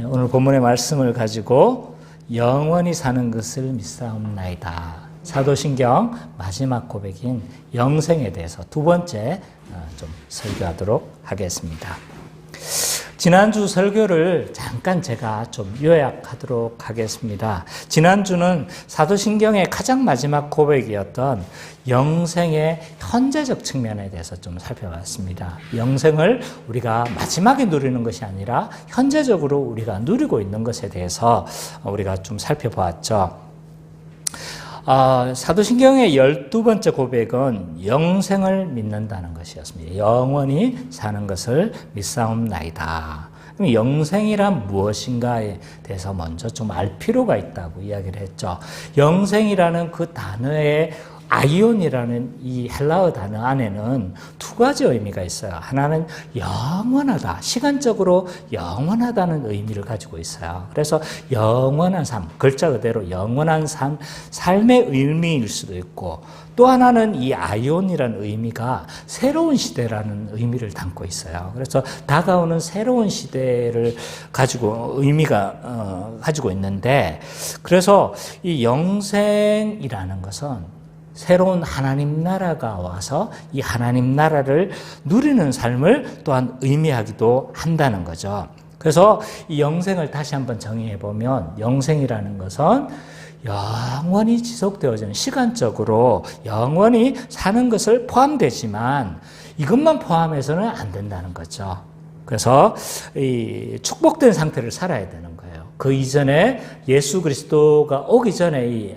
오늘 본문의 말씀을 가지고 영원히 사는 것을 믿사옵나이다. 사도신경 마지막 고백인 영생에 대해서 두 번째 좀 설교하도록 하겠습니다. 지난주 설교를 잠깐 제가 좀 요약하도록 하겠습니다. 지난주는 사도신경의 가장 마지막 고백이었던 영생의 현재적 측면에 대해서 좀 살펴봤습니다. 영생을 우리가 마지막에 누리는 것이 아니라 현재적으로 우리가 누리고 있는 것에 대해서 우리가 좀 살펴보았죠. 사도신경의 12번째 고백은 영생을 믿는다는 것이었습니다. 영원히 사는 것을 믿사옵나이다. 그럼 영생이란 무엇인가에 대해서 먼저 좀 알 필요가 있다고 이야기를 했죠. 영생이라는 그 단어의 아이온이라는 이 헬라어 단어 안에는 두 가지 의미가 있어요. 하나는 영원하다, 시간적으로 영원하다는 의미를 가지고 있어요. 그래서 영원한 삶, 글자 그대로 영원한 삶, 삶의 의미일 수도 있고, 또 하나는 이 아이온이라는 의미가 새로운 시대라는 의미를 담고 있어요. 그래서 다가오는 새로운 시대를 가지고 가지고 있는데, 그래서 이 영생이라는 것은 새로운 하나님 나라가 와서 이 하나님 나라를 누리는 삶을 또한 의미하기도 한다는 거죠. 그래서 이 영생을 다시 한번 정의해 보면, 영생이라는 것은 영원히 지속되어지는, 시간적으로 영원히 사는 것을 포함되지만 이것만 포함해서는 안 된다는 거죠. 그래서 이 축복된 상태를 살아야 되는 거예요. 그 이전에 예수 그리스도가 오기 전에 이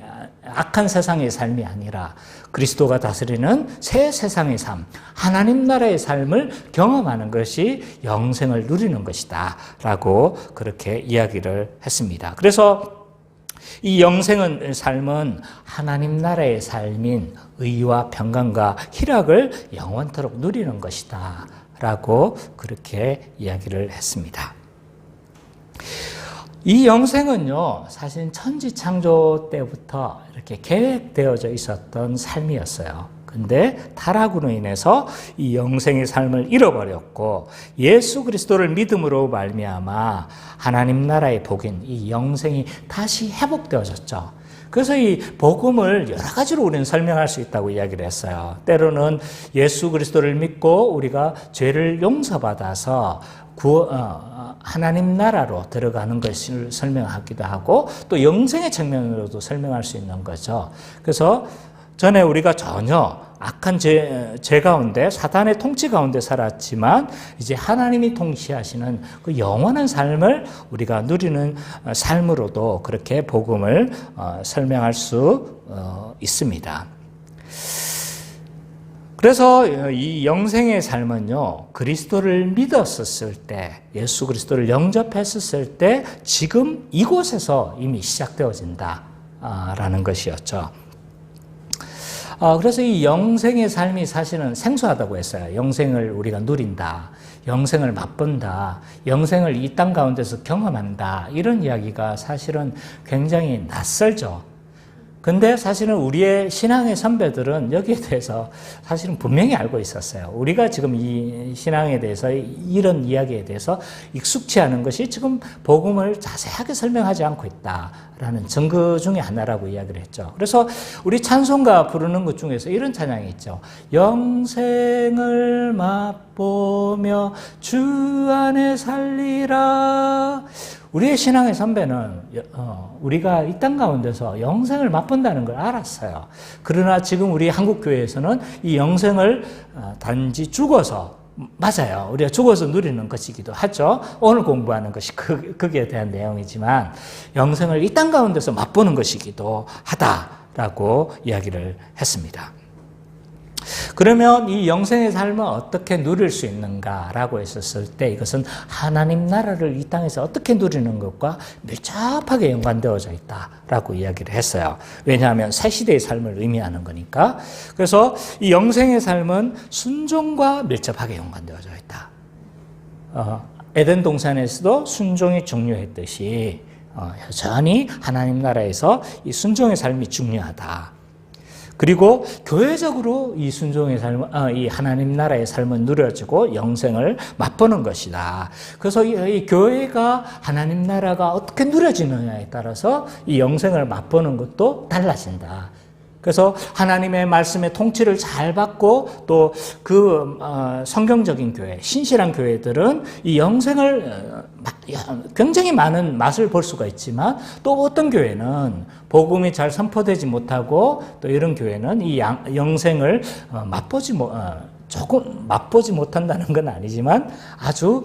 악한 세상의 삶이 아니라 그리스도가 다스리는 새 세상의 삶, 하나님 나라의 삶을 경험하는 것이 영생을 누리는 것이다 라고 그렇게 이야기를 했습니다. 그래서 이 영생은 삶은 하나님 나라의 삶인 의와 평강과 희락을 영원토록 누리는 것이다 라고 그렇게 이야기를 했습니다. 이 영생은요, 사실 천지창조 때부터 이렇게 계획되어져 있었던 삶이었어요. 근데 타락으로 인해서 이 영생의 삶을 잃어버렸고, 예수 그리스도를 믿음으로 말미암아 하나님 나라의 복인 이 영생이 다시 회복되어졌죠. 그래서 이 복음을 여러 가지로 우리는 설명할 수 있다고 이야기를 했어요. 때로는 예수 그리스도를 믿고 우리가 죄를 용서받아서 하나님 나라로 들어가는 것을 설명하기도 하고, 또 영생의 측면으로도 설명할 수 있는 거죠. 그래서 전에 우리가 전혀 악한 죄 가운데, 사단의 통치 가운데 살았지만 이제 하나님이 통치하시는 그 영원한 삶을 우리가 누리는 삶으로도 그렇게 복음을 설명할 수 있습니다. 그래서 이 영생의 삶은요, 그리스도를 믿었었을 때, 예수 그리스도를 영접했었을 때 지금 이곳에서 이미 시작되어진다라는 것이었죠. 그래서 이 영생의 삶이 사실은 생소하다고 했어요. 영생을 우리가 누린다, 영생을 맛본다, 영생을 이 땅 가운데서 경험한다, 이런 이야기가 사실은 굉장히 낯설죠. 근데 사실은 우리의 신앙의 선배들은 여기에 대해서 사실은 분명히 알고 있었어요. 우리가 지금 이 신앙에 대해서, 이런 이야기에 대해서 익숙치 않은 것이 지금 복음을 자세하게 설명하지 않고 있다라는 증거 중에 하나라고 이야기를 했죠. 그래서 우리 찬송가 부르는 것 중에서 이런 찬양이 있죠. 영생을 맛보며 주 안에 살리라. 우리의 신앙의 선배는 우리가 이 땅 가운데서 영생을 맛본다는 걸 알았어요. 그러나 지금 우리 한국교회에서는 이 영생을 단지 죽어서, 맞아요, 우리가 죽어서 누리는 것이기도 하죠. 오늘 공부하는 것이 거기에 대한 내용이지만 영생을 이 땅 가운데서 맛보는 것이기도 하다라고 이야기를 했습니다. 그러면 이 영생의 삶을 어떻게 누릴 수 있는가라고 했었을 때, 이것은 하나님 나라를 이 땅에서 어떻게 누리는 것과 밀접하게 연관되어져 있다라고 이야기를 했어요. 왜냐하면 새 시대의 삶을 의미하는 거니까. 그래서 이 영생의 삶은 순종과 밀접하게 연관되어져 있다. 에덴 동산에서도 순종이 중요했듯이 여전히 하나님 나라에서 이 순종의 삶이 중요하다. 그리고 교회적으로 이 순종의 삶, 이 하나님 나라의 삶은 누려지고 영생을 맛보는 것이다. 그래서 이 교회가 하나님 나라가 어떻게 누려지느냐에 따라서 이 영생을 맛보는 것도 달라진다. 그래서 하나님의 말씀의 통치를 잘 받고 또 그 성경적인 교회, 신실한 교회들은 이 영생을 굉장히 많은 맛을 볼 수가 있지만 또 어떤 교회는 복음이 잘 선포되지 못하고 또 이런 교회는 이 영생을 조금 맛보지 못한다는 건 아니지만 아주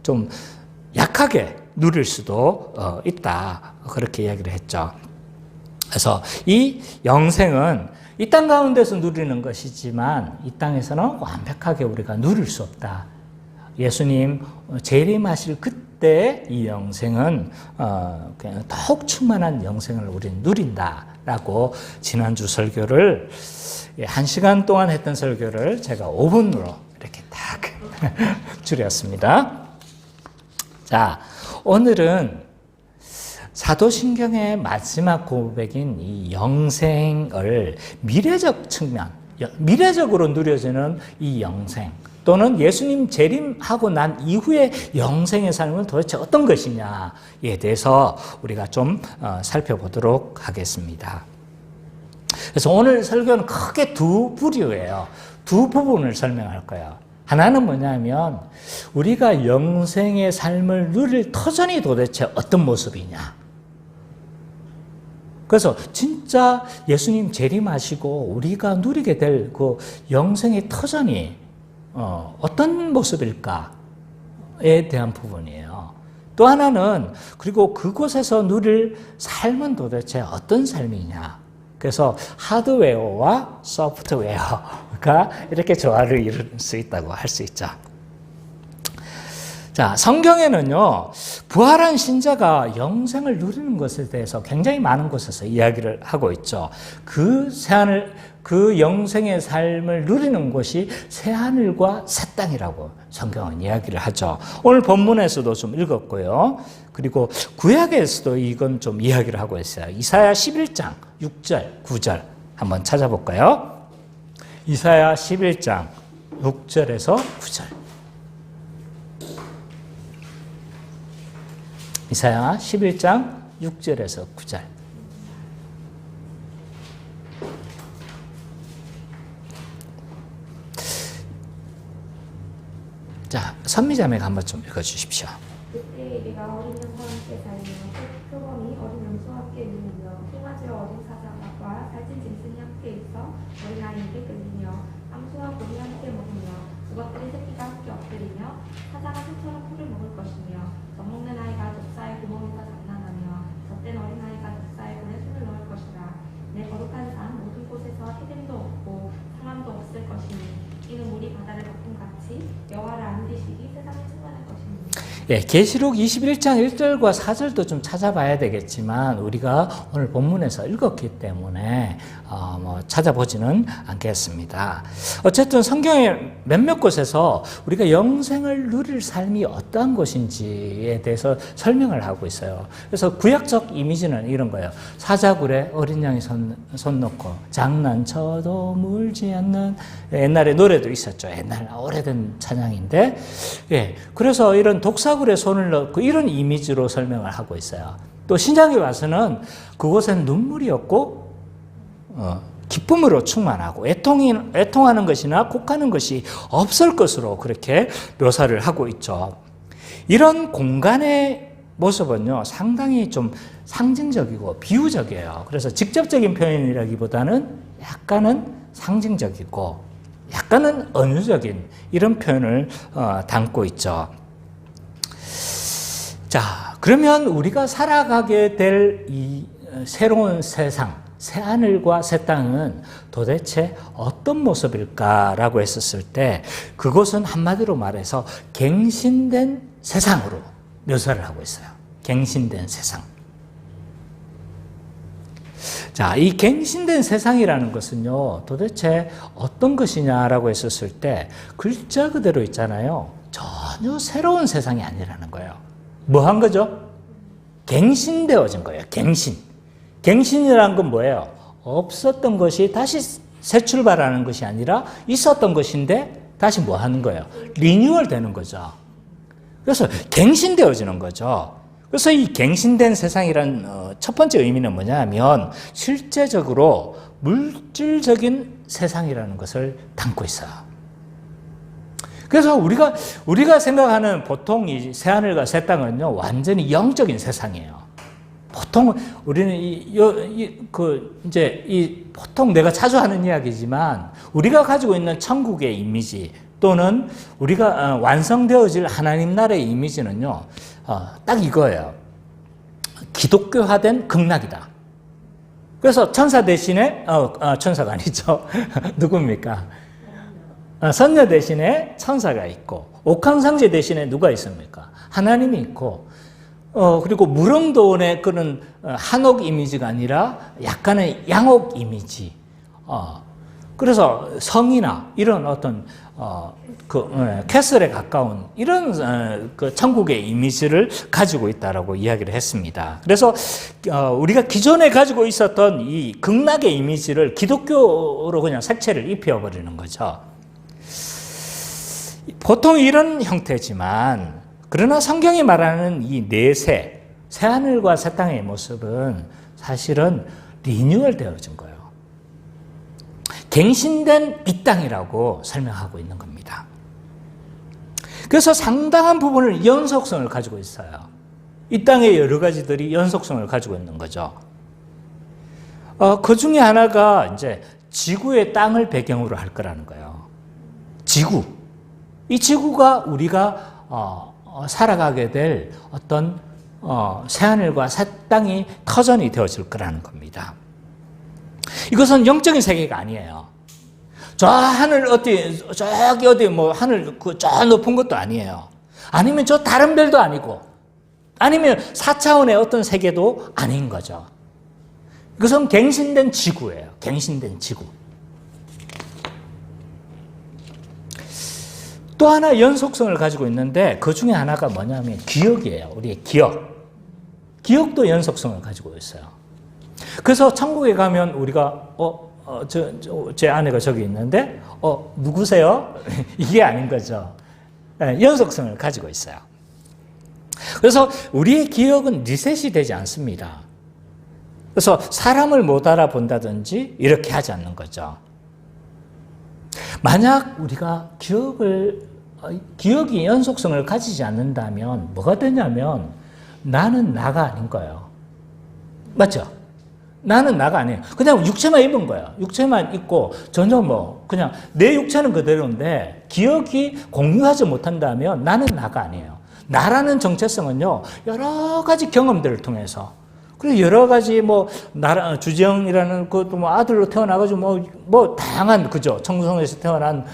좀 약하게 누릴 수도 있다. 그렇게 이야기를 했죠. 그래서 이 영생은 이 땅 가운데서 누리는 것이지만 이 땅에서는 완벽하게 우리가 누릴 수 없다. 예수님 재림하실 그때 이 영생은 그냥 더욱 충만한 영생을 우리는 누린다라고 지난주 설교를 1시간 동안 했던 설교를 제가 5분으로 이렇게 딱 줄였습니다. 자, 오늘은 사도신경의 마지막 고백인 이 영생을 미래적 측면, 미래적으로 누려지는 이 영생 또는 예수님 재림하고 난 이후의 영생의 삶은 도대체 어떤 것이냐에 대해서 우리가 좀 살펴보도록 하겠습니다. 그래서 오늘 설교는 크게 두 부류예요. 두 부분을 설명할 거예요. 하나는 뭐냐면 우리가 영생의 삶을 누릴 터전이 도대체 어떤 모습이냐. 그래서 진짜 예수님 재림하시고 우리가 누리게 될 그 영생의 터전이 어떤 모습일까에 대한 부분이에요. 또 하나는 그리고 그곳에서 누릴 삶은 도대체 어떤 삶이냐. 그래서 하드웨어와 소프트웨어가 이렇게 조화를 이룰 수 있다고 할 수 있죠. 자, 성경에는요, 부활한 신자가 영생을 누리는 것에 대해서 굉장히 많은 곳에서 이야기를 하고 있죠. 그 영생의 삶을 누리는 곳이 새하늘과 새 땅이라고 성경은 이야기를 하죠. 오늘 본문에서도 좀 읽었고요. 그리고 구약에서도 이건 좀 이야기를 하고 있어요. 이사야 11장 6절, 9절 한번 찾아볼까요? 이사야 11장 6절에서 9절. 이사야 11장 6절에서 9절. 자, 선미자매가 한번 좀 읽어주십시오. 그때 내가 어린 양과 함께 살며 표범이 어린 염소와 함께 누우며 송아지와 어린 사자와 살찐 짐승이 함께 있어 어린아이에게 끌리며 암소와 곰이 함께 먹으며 그것들의 새끼가 함께 엎드리며 사자가 새처럼 풀을 먹을 것이며 젖먹는 아이가 독사의 구멍에서 장난하며 젖된 어린아이가 독사의 굴에 손을 넣을 것이라. 내 거룩한 산 모든 곳에서 해됨도 없고 상함도 없을 것이니 이는 물이 바다를 덮음같이 여호와를 아는 지식이 세상에 충만할 것입니다. 예, 계시록 21장 1절과 4절도 좀 찾아봐야 되겠지만 우리가 오늘 본문에서 읽었기 때문에 찾아보지는 않겠습니다. 어쨌든 성경의 몇몇 곳에서 우리가 영생을 누릴 삶이 어떠한 것인지에 대해서 설명을 하고 있어요. 그래서 구약적 이미지는 이런 거예요. 사자굴에 어린 양이 손 놓고 장난쳐도 물지 않는, 옛날에 노래도 있었죠. 옛날 오래된 찬양인데, 예, 그래서 이런 독사굴에 손을 넣고 이런 이미지로 설명을 하고 있어요. 또 신약에 와서는 그곳엔 눈물이 없고 기쁨으로 충만하고 애통하는 것이나 곡하는 것이 없을 것으로 그렇게 묘사를 하고 있죠. 이런 공간의 모습은요, 상당히 좀 상징적이고 비유적이에요. 그래서 직접적인 표현이라기보다는 약간은 상징적이고 약간은 은유적인 이런 표현을 담고 있죠. 자, 그러면 우리가 살아가게 될 이 새로운 세상, 새하늘과 새 땅은 도대체 어떤 모습일까라고 했었을 때 그것은 한마디로 말해서 갱신된 세상으로 묘사를 하고 있어요. 갱신된 세상. 자, 이 갱신된 세상이라는 것은요, 도대체 어떤 것이냐라고 했었을 때 글자 그대로 있잖아요. 전혀 새로운 세상이 아니라는 거예요. 뭐 한 거죠? 갱신되어진 거예요. 갱신. 갱신이라는 건 뭐예요? 없었던 것이 다시 새 출발하는 것이 아니라 있었던 것인데 다시 뭐 하는 거예요? 리뉴얼 되는 거죠. 그래서 갱신되어지는 거죠. 그래서 이 갱신된 세상이란 첫 번째 의미는 뭐냐면 실제적으로 물질적인 세상이라는 것을 담고 있어요. 그래서 우리가 생각하는 보통 이 새하늘과 새 땅은요 완전히 영적인 세상이에요. 보통 우리는 보통 내가 자주 하는 이야기지만 우리가 가지고 있는 천국의 이미지 또는 우리가 완성되어질 하나님 나라의 이미지는요 딱 이거예요. 기독교화된 극락이다. 그래서 천사 대신에 천사가 아니죠. 누굽니까? 선녀 대신에 천사가 있고 옥황상제 대신에 누가 있습니까? 하나님이 있고 그리고 무릉도원의 그런 한옥 이미지가 아니라 약간의 양옥 이미지. 그래서 성이나 이런 어떤 캐슬에 가까운 이런 그 천국의 이미지를 가지고 있다라고 이야기를 했습니다. 그래서 우리가 기존에 가지고 있었던 이 극락의 이미지를 기독교로 그냥 색채를 입혀버리는 거죠. 보통 이런 형태지만 그러나 성경이 말하는 이 내세, 새하늘과 새 땅의 모습은 사실은 리뉴얼 되어진 거예요. 갱신된 이 땅이라고 설명하고 있는 겁니다. 그래서 상당한 부분을 연속성을 가지고 있어요. 이 땅의 여러 가지들이 연속성을 가지고 있는 거죠. 그 중에 하나가 이제 지구의 땅을 배경으로 할 거라는 거예요. 지구. 이 지구가 우리가 살아가게 될 어떤 새하늘과 새 땅이 터전이 되어질 거라는 겁니다. 이것은 영적인 세계가 아니에요. 저 하늘 저기 어디 뭐 하늘 저 높은 것도 아니에요. 아니면 저 다른 별도 아니고, 아니면 4차원의 어떤 세계도 아닌 거죠. 이것은 갱신된 지구예요. 갱신된 지구. 또 하나 연속성을 가지고 있는데 그 중에 하나가 뭐냐면 기억이에요. 우리의 기억. 기억도 연속성을 가지고 있어요. 그래서 천국에 가면 우리가 제 아내가 저기 있는데 누구세요? 이게 아닌 거죠. 연속성을 가지고 있어요. 그래서 우리의 기억은 리셋이 되지 않습니다. 그래서 사람을 못 알아본다든지 이렇게 하지 않는 거죠. 만약 우리가 기억이 연속성을 가지지 않는다면 뭐가 되냐면 나는 나가 아닌 거예요. 맞죠? 나는 나가 아니에요. 그냥 육체만 입은 거예요. 육체만 입고 전혀 그냥 내 육체는 그대로인데 기억이 공유하지 못한다면 나는 나가 아니에요. 나라는 정체성은요, 여러 가지 경험들을 통해서, 그리고 여러 가지 주정이라는 그것도 아들로 태어나가지고 다양한, 그죠? 청성에서 태어난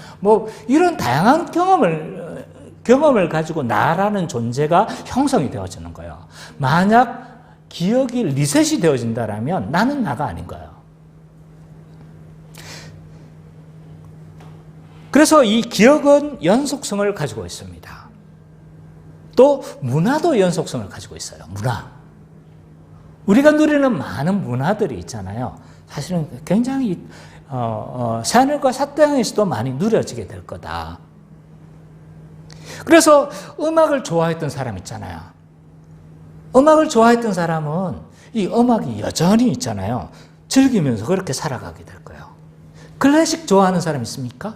이런 다양한 경험을 가지고 나라는 존재가 형성이 되어지는 거예요. 만약 기억이 리셋이 되어진다면 나는 나가 아닌 거예요. 그래서 이 기억은 연속성을 가지고 있습니다. 또 문화도 연속성을 가지고 있어요. 문화. 우리가 누리는 많은 문화들이 있잖아요. 사실은 굉장히 새하늘과 새 땅에서도 많이 누려지게 될 거다. 그래서 음악을 좋아했던 사람 있잖아요. 음악을 좋아했던 사람은 이 음악이 여전히 있잖아요. 즐기면서 그렇게 살아가게 될 거예요. 클래식 좋아하는 사람 있습니까?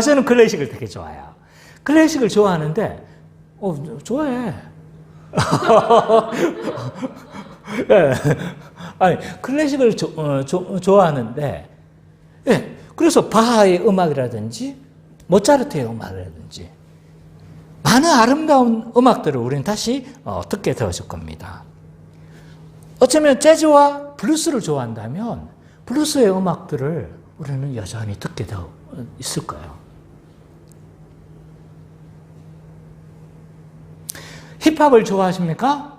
저는 클래식을 되게 좋아해요. 클래식을 좋아하는데, 좋아해. 네. 아니, 클래식을 좋아하는데, 네. 그래서 바하의 음악이라든지, 모차르트의 음악이라든지, 많은 아름다운 음악들을 우리는 다시 듣게 되어질 겁니다. 어쩌면 재즈와 블루스를 좋아한다면 블루스의 음악들을 우리는 여전히 듣게 되어 있을 거예요. 힙합을 좋아하십니까?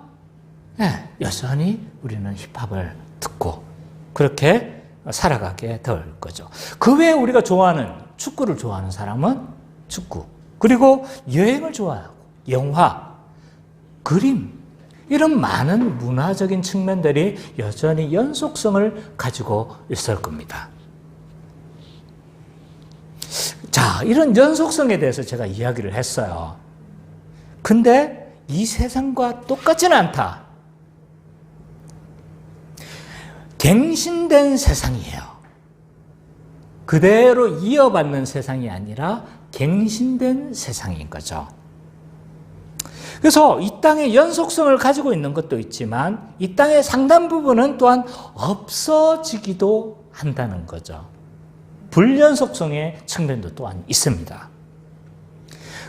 네, 여전히 우리는 힙합을 듣고 그렇게 살아가게 될 거죠. 그 외에 우리가 좋아하는 축구를 좋아하는 사람은 축구, 그리고 여행을 좋아하고 영화, 그림, 이런 많은 문화적인 측면들이 여전히 연속성을 가지고 있을 겁니다. 자, 이런 연속성에 대해서 제가 이야기를 했어요. 근데 이 세상과 똑같지는 않다. 갱신된 세상이에요. 그대로 이어받는 세상이 아니라 갱신된 세상인 거죠. 그래서 이 땅의 연속성을 가지고 있는 것도 있지만 이 땅의 상당 부분은 또한 없어지기도 한다는 거죠. 불연속성의 측면도 또한 있습니다.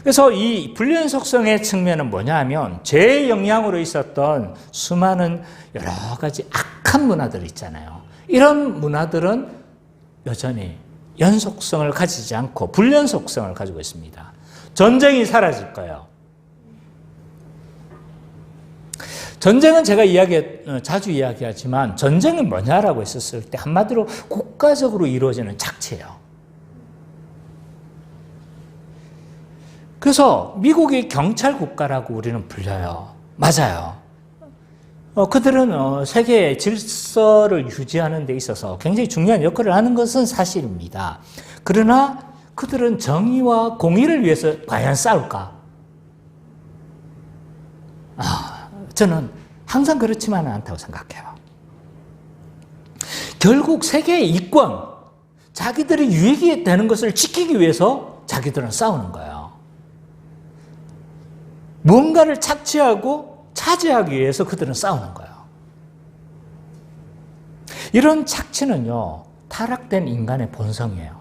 그래서 이 불연속성의 측면은 뭐냐 하면 죄의 영향으로 있었던 수많은 여러 가지 악한 문화들 있잖아요. 이런 문화들은 여전히 연속성을 가지지 않고 불연속성을 가지고 있습니다. 전쟁이 사라질 거예요. 전쟁은 제가 자주 이야기하지만 전쟁은 뭐냐라고 했었을 때 한마디로 국가적으로 이루어지는 착취예요. 그래서 미국이 경찰 국가라고 우리는 불려요. 맞아요. 그들은 세계의 질서를 유지하는 데 있어서 굉장히 중요한 역할을 하는 것은 사실입니다. 그러나 그들은 정의와 공의를 위해서 과연 싸울까? 저는 항상 그렇지만은 않다고 생각해요. 결국 세계의 이권, 자기들이 유익이 되는 것을 지키기 위해서 자기들은 싸우는 거예요. 뭔가를 착취하고 차지하기 위해서 그들은 싸우는 거예요. 이런 착취는요, 타락된 인간의 본성이에요.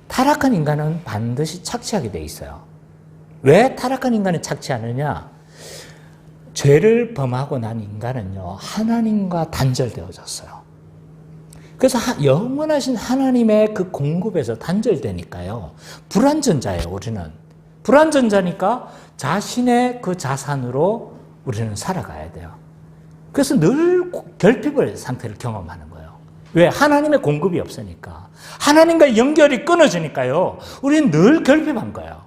타락한 인간은 반드시 착취하게 돼 있어요. 왜 타락한 인간은 착취하느냐? 죄를 범하고 난 인간은요, 하나님과 단절되어졌어요. 그래서 영원하신 하나님의 그 공급에서 단절되니까요, 불완전자예요, 우리는. 불완전자니까 자신의 그 자산으로 우리는 살아가야 돼요. 그래서 늘 결핍의 상태를 경험하는 거예요. 왜? 하나님의 공급이 없으니까. 하나님과 연결이 끊어지니까요, 우리는 늘 결핍한 거예요.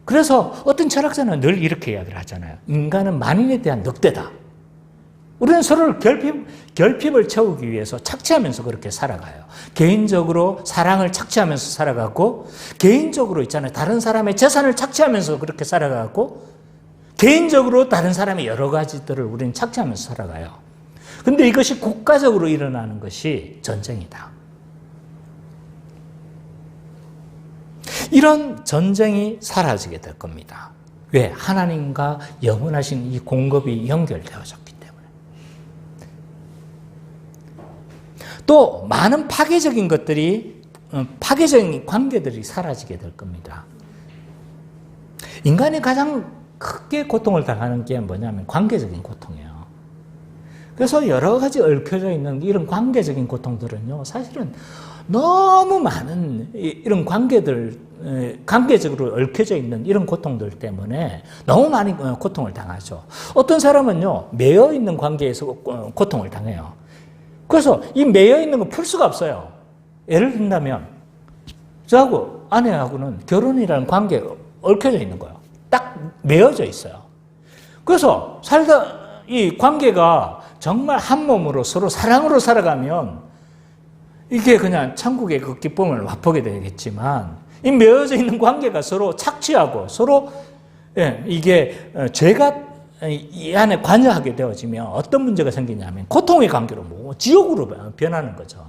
그래서 어떤 철학자는 늘 이렇게 이야기를 하잖아요. 인간은 만인에 대한 늑대다. 우리는 서로를 결핍을 채우기 위해서 착취하면서 그렇게 살아가요. 개인적으로 사랑을 착취하면서 살아가고, 개인적으로 있잖아요. 다른 사람의 재산을 착취하면서 그렇게 살아가고, 개인적으로 다른 사람의 여러 가지들을 우리는 착취하면서 살아가요. 근데 이것이 국가적으로 일어나는 것이 전쟁이다. 이런 전쟁이 사라지게 될 겁니다. 왜? 하나님과 영원하신 이 공급이 연결되어졌기 때문에. 또 많은 파괴적인 관계들이 사라지게 될 겁니다. 인간이 가장 크게 고통을 당하는 게 뭐냐면 관계적인 고통이에요. 그래서 여러 가지 얽혀져 있는 이런 관계적인 고통들은요, 사실은 너무 많은 이런 관계적으로 얽혀져 있는 이런 고통들 때문에 너무 많이 고통을 당하죠. 어떤 사람은요, 매여 있는 관계에서 고통을 당해요. 그래서 이 매여 있는 거 풀 수가 없어요. 예를 든다면, 저하고 아내하고는 결혼이라는 관계가 얽혀져 있는 거예요. 딱 매여져 있어요. 그래서 이 관계가 정말 한 몸으로 서로 사랑으로 살아가면 이게 그냥 천국의 그 기쁨을 맛보게 되겠지만, 이 매어져 있는 관계가 서로 착취하고 서로 이게 죄가 이 안에 관여하게 되어지면 어떤 문제가 생기냐면 고통의 관계로 지옥으로 변하는 거죠.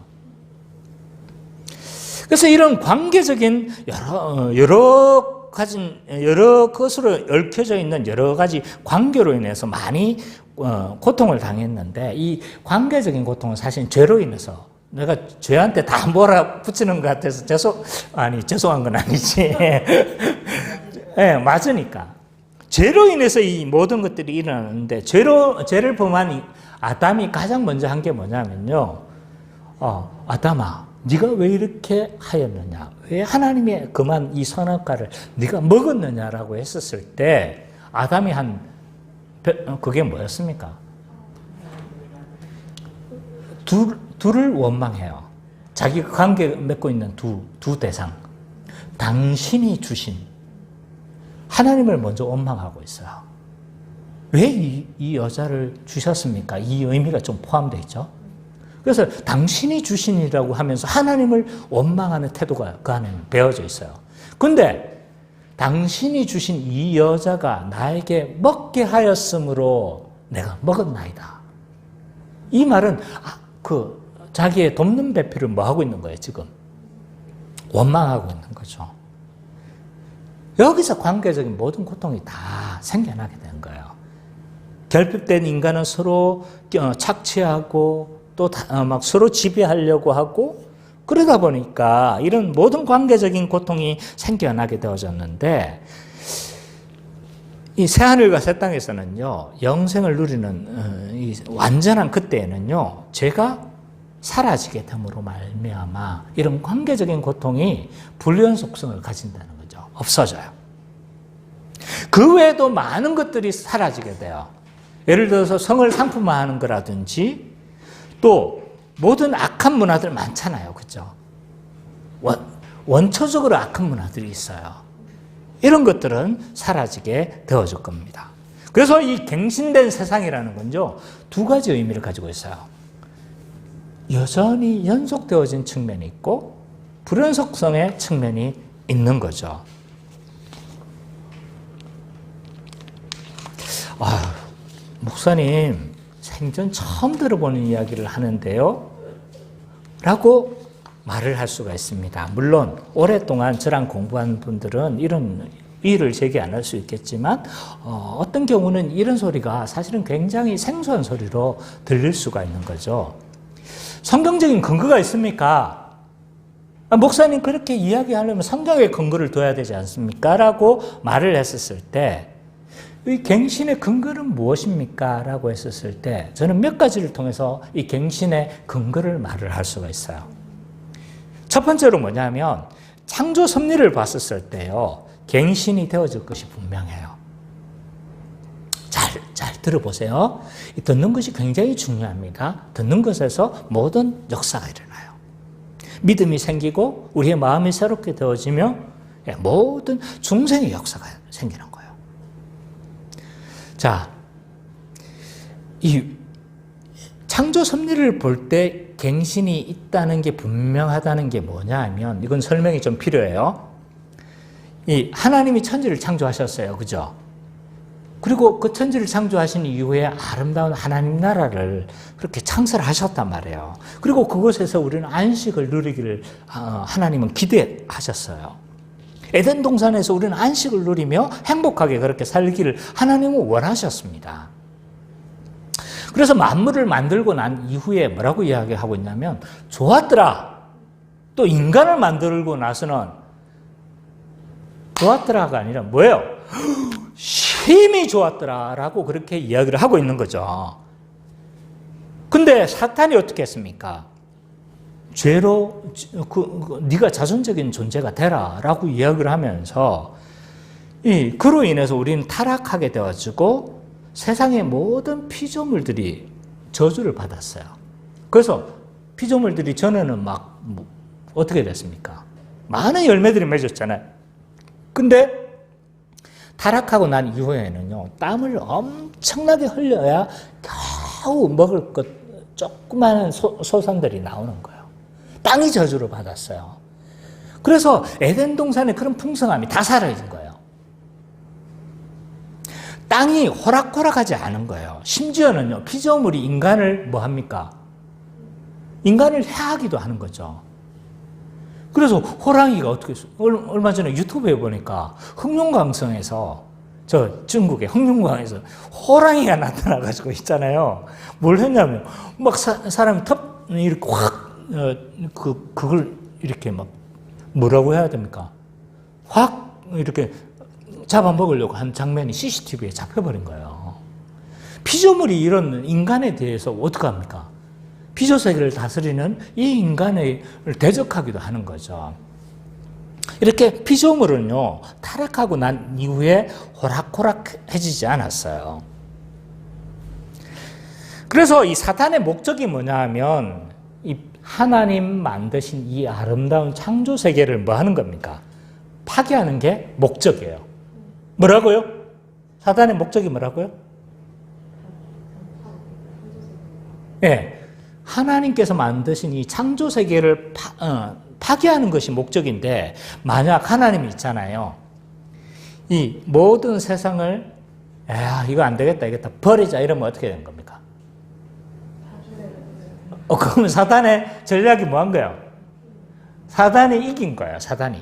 그래서 이런 관계적인 여러 것으로 얽혀져 있는 여러 가지 관계로 인해서 많이 고통을 당했는데, 이 관계적인 고통은 사실 죄로 인해서, 내가 죄한테 다 몰아붙이는 것 같아서 죄송한 건 아니지. 네, 맞으니까. 죄로 인해서 이 모든 것들이 일어나는데, 죄를 범한 아담이 가장 먼저 한 게 뭐냐면요, 아담아, 네가 왜 이렇게 하였느냐? 왜 하나님의 그만 이 선악과를 네가 먹었느냐라고 했었을 때, 아담이 그게 뭐였습니까? 둘을 원망해요. 자기가 관계 맺고 있는 두 대상. 당신이 주신 하나님을 먼저 원망하고 있어요. 왜 이 여자를 주셨습니까? 이 의미가 좀 포함되어 있죠. 그래서 당신이 주신이라고 하면서 하나님을 원망하는 태도가 그 안에는 배어져 있어요. 근데 당신이 주신 이 여자가 나에게 먹게 하였으므로 내가 먹었나이다. 이 말은 자기의 돕는 배필을 뭐 하고 있는 거예요, 지금? 원망하고 있는 거죠. 여기서 관계적인 모든 고통이 다 생겨나게 된 거예요. 결핍된 인간은 서로 착취하고 또 막 서로 지배하려고 하고 그러다 보니까 이런 모든 관계적인 고통이 생겨나게 되어졌는데 이 새하늘과 새 땅에서는요, 영생을 누리는 이 완전한 그때에는요, 죄가 사라지게 됨으로 말미암아 이런 관계적인 고통이 불연 속성을 가진다는 거죠. 없어져요. 그 외에도 많은 것들이 사라지게 돼요. 예를 들어서 성을 상품화하는 거라든지 또 모든 악한 문화들 많잖아요. 그죠? 원초적으로 악한 문화들이 있어요. 이런 것들은 사라지게 되어질 겁니다. 그래서 이 갱신된 세상이라는 건요, 두 가지 의미를 가지고 있어요. 여전히 연속되어진 측면이 있고 불연속성의 측면이 있는 거죠. 목사님, 생전 처음 들어보는 이야기를 하는데요? 라고 말을 할 수가 있습니다. 물론 오랫동안 저랑 공부한 분들은 이런 이의를 제기 안 할 수 있겠지만 어떤 경우는 이런 소리가 사실은 굉장히 생소한 소리로 들릴 수가 있는 거죠. 성경적인 근거가 있습니까? 목사님 그렇게 이야기하려면 성경에 근거를 둬야 되지 않습니까? 라고 말을 했었을 때 이 갱신의 근거는 무엇입니까? 라고 했었을 때 저는 몇 가지를 통해서 이 갱신의 근거를 말을 할 수가 있어요. 첫 번째로 뭐냐면 창조 섭리를 봤었을 때요, 갱신이 되어질 것이 분명해요. 잘 들어보세요. 듣는 것이 굉장히 중요합니다. 듣는 것에서 모든 역사가 일어나요. 믿음이 생기고 우리의 마음이 새롭게 되어지며 모든 중생의 역사가 생기는 거예요. 자, 이 창조 섭리를 볼 때 갱신이 있다는 게 분명하다는 게 뭐냐 하면 이건 설명이 좀 필요해요. 이 하나님이 천지를 창조하셨어요. 그죠? 그리고 그 천지를 창조하신 이후에 아름다운 하나님 나라를 그렇게 창설하셨단 말이에요. 그리고 그곳에서 우리는 안식을 누리기를 하나님은 기대하셨어요. 에덴 동산에서 우리는 안식을 누리며 행복하게 그렇게 살기를 하나님은 원하셨습니다. 그래서 만물을 만들고 난 이후에 뭐라고 이야기하고 있냐면 좋았더라. 또 인간을 만들고 나서는 좋았더라가 아니라 뭐예요? 심히 좋았더라라고 그렇게 이야기를 하고 있는 거죠. 근데 사탄이 어떻게 했습니까? 죄로 네가 자존적인 존재가 되라라고 이야기를 하면서 그로 인해서 우리는 타락하게 되어지고 세상의 모든 피조물들이 저주를 받았어요. 그래서 피조물들이 전에는 막 어떻게 됐습니까? 많은 열매들이 맺었잖아요. 근데 타락하고 난 이후에는요, 땀을 엄청나게 흘려야 겨우 먹을 것 조그마한 소산들이 나오는 거예요. 땅이 저주를 받았어요. 그래서 에덴 동산의 그런 풍성함이 다 사라진 거예요. 땅이 호락호락하지 않은 거예요. 심지어는요, 피조물이 인간을 뭐 합니까? 인간을 해하기도 하는 거죠. 그래서 호랑이가 어떻게 했어요? 얼마 전에 유튜브에 보니까 흑룡강성에서 저 중국의 흑룡강에서 호랑이가 나타나가지고 있잖아요. 뭘 했냐면 막 사람이 이렇게 확 그걸 이렇게 막 뭐라고 해야 됩니까? 확 이렇게 잡아먹으려고 한 장면이 CCTV에 잡혀버린 거예요. 피조물이 이런 인간에 대해서 어떡합니까? 피조세계를 다스리는 이 인간을 대적하기도 하는 거죠. 이렇게 피조물은요, 타락하고 난 이후에 호락호락해지지 않았어요. 그래서 이 사탄의 목적이 뭐냐 하면 이 하나님 만드신 이 아름다운 창조 세계를 뭐 하는 겁니까? 파괴하는 게 목적이에요. 뭐라고요? 사탄의 목적이 뭐라고요? 예, 하나님께서 만드신 이 창조 세계를 파괴하는 것이 목적인데, 만약 하나님이 있잖아요. 이 모든 세상을 이거 안 되겠다, 버리자 이러면 어떻게 되는 겁니까? 그러면 사단의 전략이 뭐한 거예요? 사단이 이긴 거예요. 사단이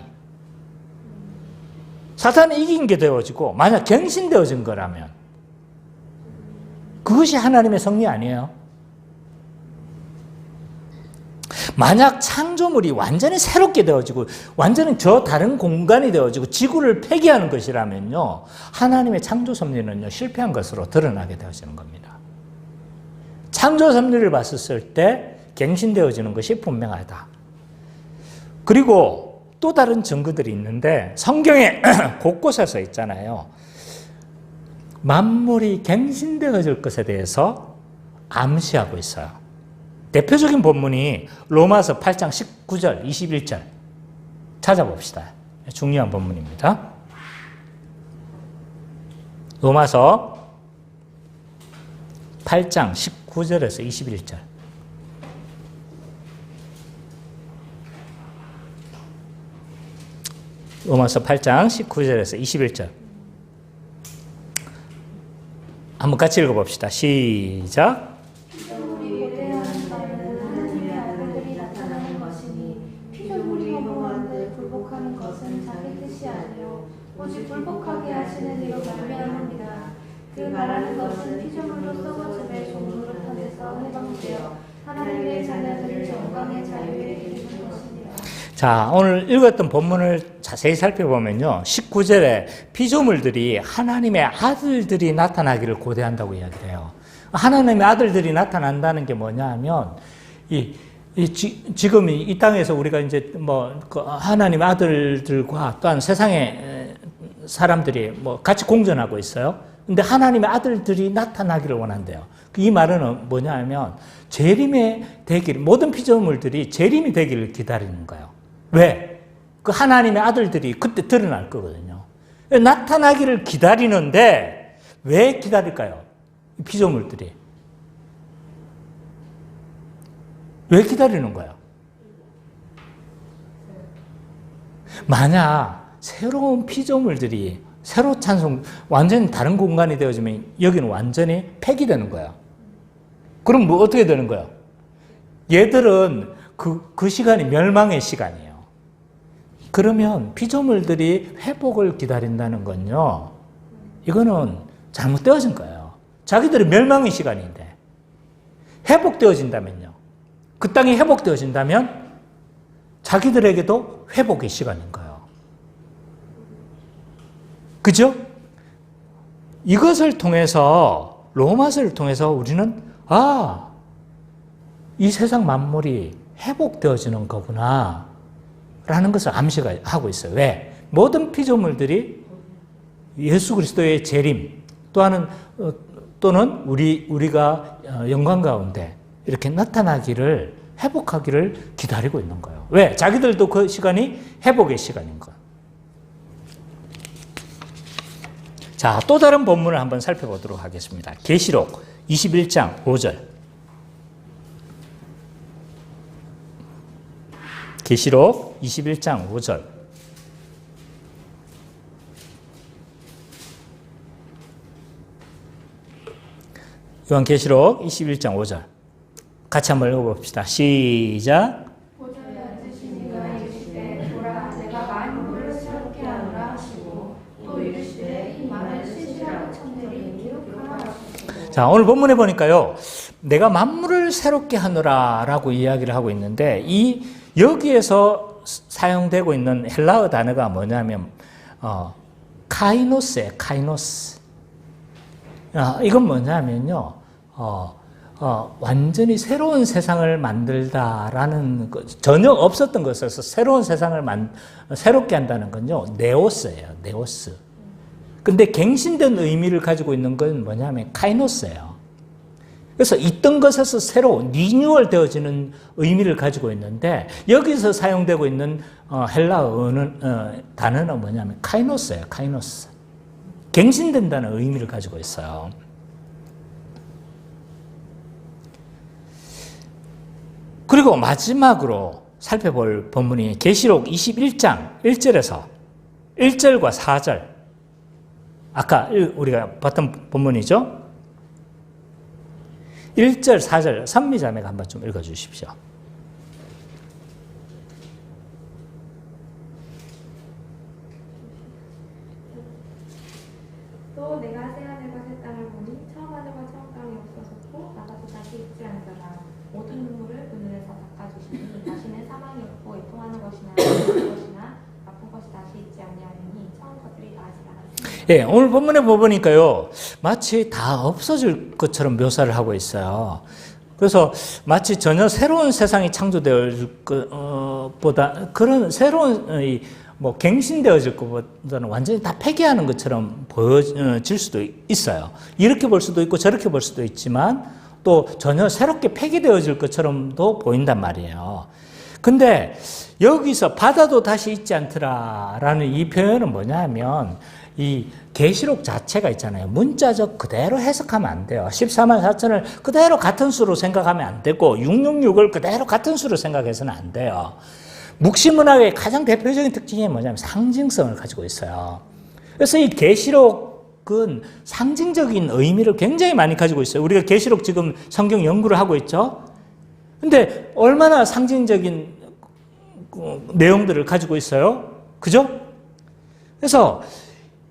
이긴 게 되어지고, 만약 갱신되어진 거라면 그것이 하나님의 섭리 아니에요? 만약 창조물이 완전히 새롭게 되어지고 완전히 저 다른 공간이 되어지고 지구를 폐기하는 것이라면요, 하나님의 창조 섭리는요 실패한 것으로 드러나게 되어지는 겁니다. 창조 섭리를 봤을 때 갱신되어지는 것이 분명하다. 그리고 또 다른 증거들이 있는데, 성경에 곳곳에서 있잖아요. 만물이 갱신되어질 것에 대해서 암시하고 있어요. 대표적인 본문이 로마서 8장 19절, 21절 찾아봅시다. 중요한 본문입니다. 로마서 8장 19절에서 21절. 로마서 8장 19절에서 21절. 한번 같이 읽어봅시다. 시작. 피조물이 위대한 바는 하나님의 아들들이 나타나는 것이니, 피조물이 허무한데 굴복하는 것은 자기 뜻이 아니요 오직 굴복하게 하시는 이로 말미암습니다. 그 말하는 것은 피조물로 썩어짐에 종로로 탄에서 해방되어 하나님의 자녀들을 영광의 자유에 이르는 것입니다. 자, 오늘 읽었던 본문을 자세히 살펴보면요, 19절에 피조물들이 하나님의 아들들이 나타나기를 고대한다고 이야기를 해요. 하나님의 아들들이 나타난다는 게 뭐냐 하면, 지금 이 땅에서 우리가 이제 하나님의 아들들과 또한 세상의 사람들이 같이 공존하고 있어요. 근데 하나님의 아들들이 나타나기를 원한대요. 이 말은 뭐냐 하면, 재림의 되기를, 모든 피조물들이 재림이 되기를 기다리는 거예요. 왜? 그 하나님의 아들들이 그때 드러날 거거든요. 나타나기를 기다리는데, 왜 기다릴까요? 피조물들이. 왜 기다리는 거예요? 만약 새로운 피조물들이 새로 완전히 다른 공간이 되어지면 여기는 완전히 폐기되는 거예요. 그럼 어떻게 되는 거예요? 얘들은 그 시간이 멸망의 시간이에요. 그러면 피조물들이 회복을 기다린다는 건요, 이거는 잘못되어진 거예요. 자기들이 멸망의 시간인데, 회복되어진다면요, 그 땅이 회복되어진다면 자기들에게도 회복의 시간인 거예요. 그죠? 이것을 통해서, 로마서를 통해서 우리는 이 세상 만물이 회복되어지는 거구나 라는 것을 암시하고 있어요. 왜? 모든 피조물들이 예수 그리스도의 재림 또는 우리가 영광 가운데 이렇게 나타나기를, 회복하기를 기다리고 있는 거예요. 왜? 자기들도 그 시간이 회복의 시간인 거예요. 자, 또 다른 본문을 한번 살펴보도록 하겠습니다. 계시록 21장 5절. 계시록 21장 5절. 요한계시록 21장 5절. 같이 한번 읽어봅시다. 시작. 보좌에 앉으신 이가 이르시되 보라 내가 만물을 새롭게 하노라 하시고, 또 이르시되 이 말을 실실하고 천들이 기록하라 하시고. 자, 오늘 본문에 보니까요, 내가 만물을 새롭게 하노라라고 이야기를 하고 있는데, 여기에서 사용되고 있는 헬라어 단어가 뭐냐면 카이노스예요. 카이노스. 이건 뭐냐면요, 완전히 새로운 세상을 만들다라는 전혀 없었던 것에서 새로운 세상을 새롭게 한다는 건요, 네오스예요. 네오스. 근데 갱신된 의미를 가지고 있는 건 뭐냐면 카이노스예요. 그래서 있던 것에서 새로 리뉴얼 되어지는 의미를 가지고 있는데, 여기서 사용되고 있는 헬라어는 단어는 뭐냐면 카이노스예요. 카이노스. 갱신된다는 의미를 가지고 있어요. 그리고 마지막으로 살펴볼 본문이 계시록 21장 1절에서 1절과 4절. 아까 우리가 봤던 본문이죠. 1절, 4절 선미자매가 한번 좀 읽어주십시오. 또 내가 새하늘과 새 땅을 보니 처음 하늘과 처음 땅이 없어졌고 바다도 다시 있지 않더라. 모든 눈물을 그 눈에서 닦아주시니 다시는 사망이 없고 애통하는 것이나 아픈 것이나 아픈 것이 다시 있지 아니하니 처음 것들이 다하지 않았습니다. 예, 오늘 본문에 보니까요, 마치 다 없어질 것처럼 묘사를 하고 있어요. 그래서 마치 전혀 새로운 세상이 창조되어질 것보다 그런 새로운 뭐 갱신되어질 것보다는 완전히 다 폐기하는 것처럼 보여질 수도 있어요. 이렇게 볼 수도 있고 저렇게 볼 수도 있지만 또 전혀 새롭게 폐기되어질 것처럼도 보인단 말이에요. 근데 여기서 바다도 다시 있지 않더라라는 이 표현은 뭐냐 하면 이 계시록 자체가 있잖아요. 문자적 그대로 해석하면 안 돼요. 14만 4천을 그대로 같은 수로 생각하면 안 되고 666을 그대로 같은 수로 생각해서는 안 돼요. 묵시문학의 가장 대표적인 특징이 뭐냐면 상징성을 가지고 있어요. 그래서 이 계시록은 상징적인 의미를 굉장히 많이 가지고 있어요. 우리가 계시록 지금 성경 연구를 하고 있죠. 근데 얼마나 상징적인 내용들을 가지고 있어요. 그죠? 그래서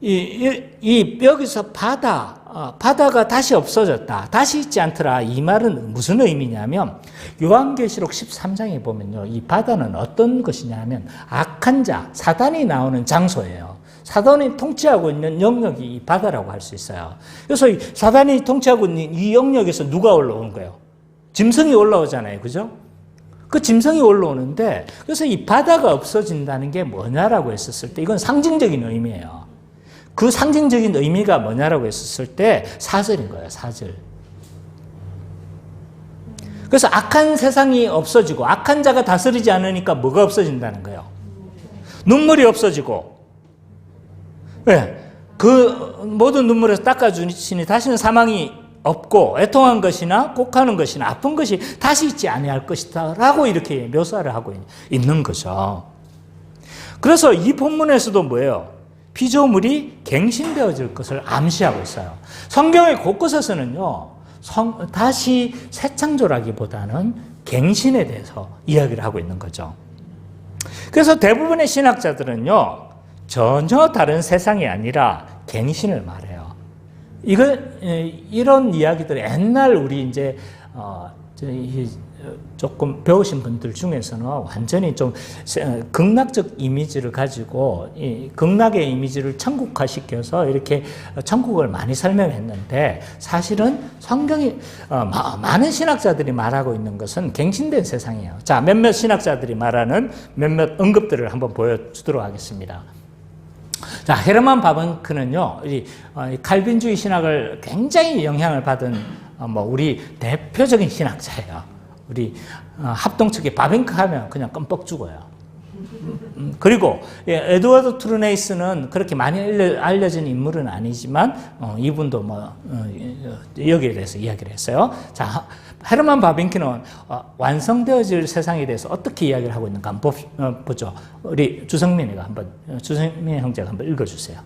여기서 바다가 다시 없어졌다. 다시 있지 않더라. 이 말은 무슨 의미냐면 요한계시록 13장에 보면요. 이 바다는 어떤 것이냐 하면 악한 자, 사단이 나오는 장소예요. 사단이 통치하고 있는 영역이 이 바다라고 할 수 있어요. 그래서 이 사단이 통치하고 있는 이 영역에서 누가 올라오는 거예요? 짐승이 올라오잖아요. 그죠? 그 짐승이 올라오는데 그래서 이 바다가 없어진다는 게 뭐냐라고 했었을 때 이건 상징적인 의미예요. 그 상징적인 의미가 뭐냐라고 했었을 때 4절인 거예요. 4절. 그래서 악한 세상이 없어지고 악한 자가 다스리지 않으니까 뭐가 없어진다는 거예요? 눈물이 없어지고 네. 그 모든 눈물에서 닦아주시니 다시는 사망이 없고 애통한 것이나 곡하는 것이나 아픈 것이 다시 있지 아니할 것이다 라고 이렇게 묘사를 하고 있는 거죠. 그래서 이 본문에서도 뭐예요? 피조물이 갱신되어질 것을 암시하고 있어요. 성경의 곳곳에서는요, 다시 새 창조라기보다는 갱신에 대해서 이야기를 하고 있는 거죠. 그래서 대부분의 신학자들은요, 전혀 다른 세상이 아니라 갱신을 말해요. 이런 이야기들 옛날 우리 이제 조금 배우신 분들 중에서는 완전히 좀 극락적 이미지를 가지고 이 극락의 이미지를 천국화시켜서 이렇게 천국을 많이 설명했는데 사실은 성경이 많은 신학자들이 말하고 있는 것은 갱신된 세상이에요. 자, 몇몇 신학자들이 말하는 몇몇 언급들을 한번 보여주도록 하겠습니다. 자, 헤르만 바벤크는요, 이 칼빈주의 신학을 굉장히 영향을 받은 우리 대표적인 신학자예요. 우리 합동측에 바벤크 하면 그냥 껌뻑 죽어요. 그리고 에드워드 트루네이스는 그렇게 많이 알려진 인물은 아니지만 이분도 여기에 대해서 이야기를 했어요. 자, 헤르만 바벤크는 완성되어질 세상에 대해서 어떻게 이야기를 하고 있는가 한번 보죠. 우리 주성민 형제가 한번 읽어주세요.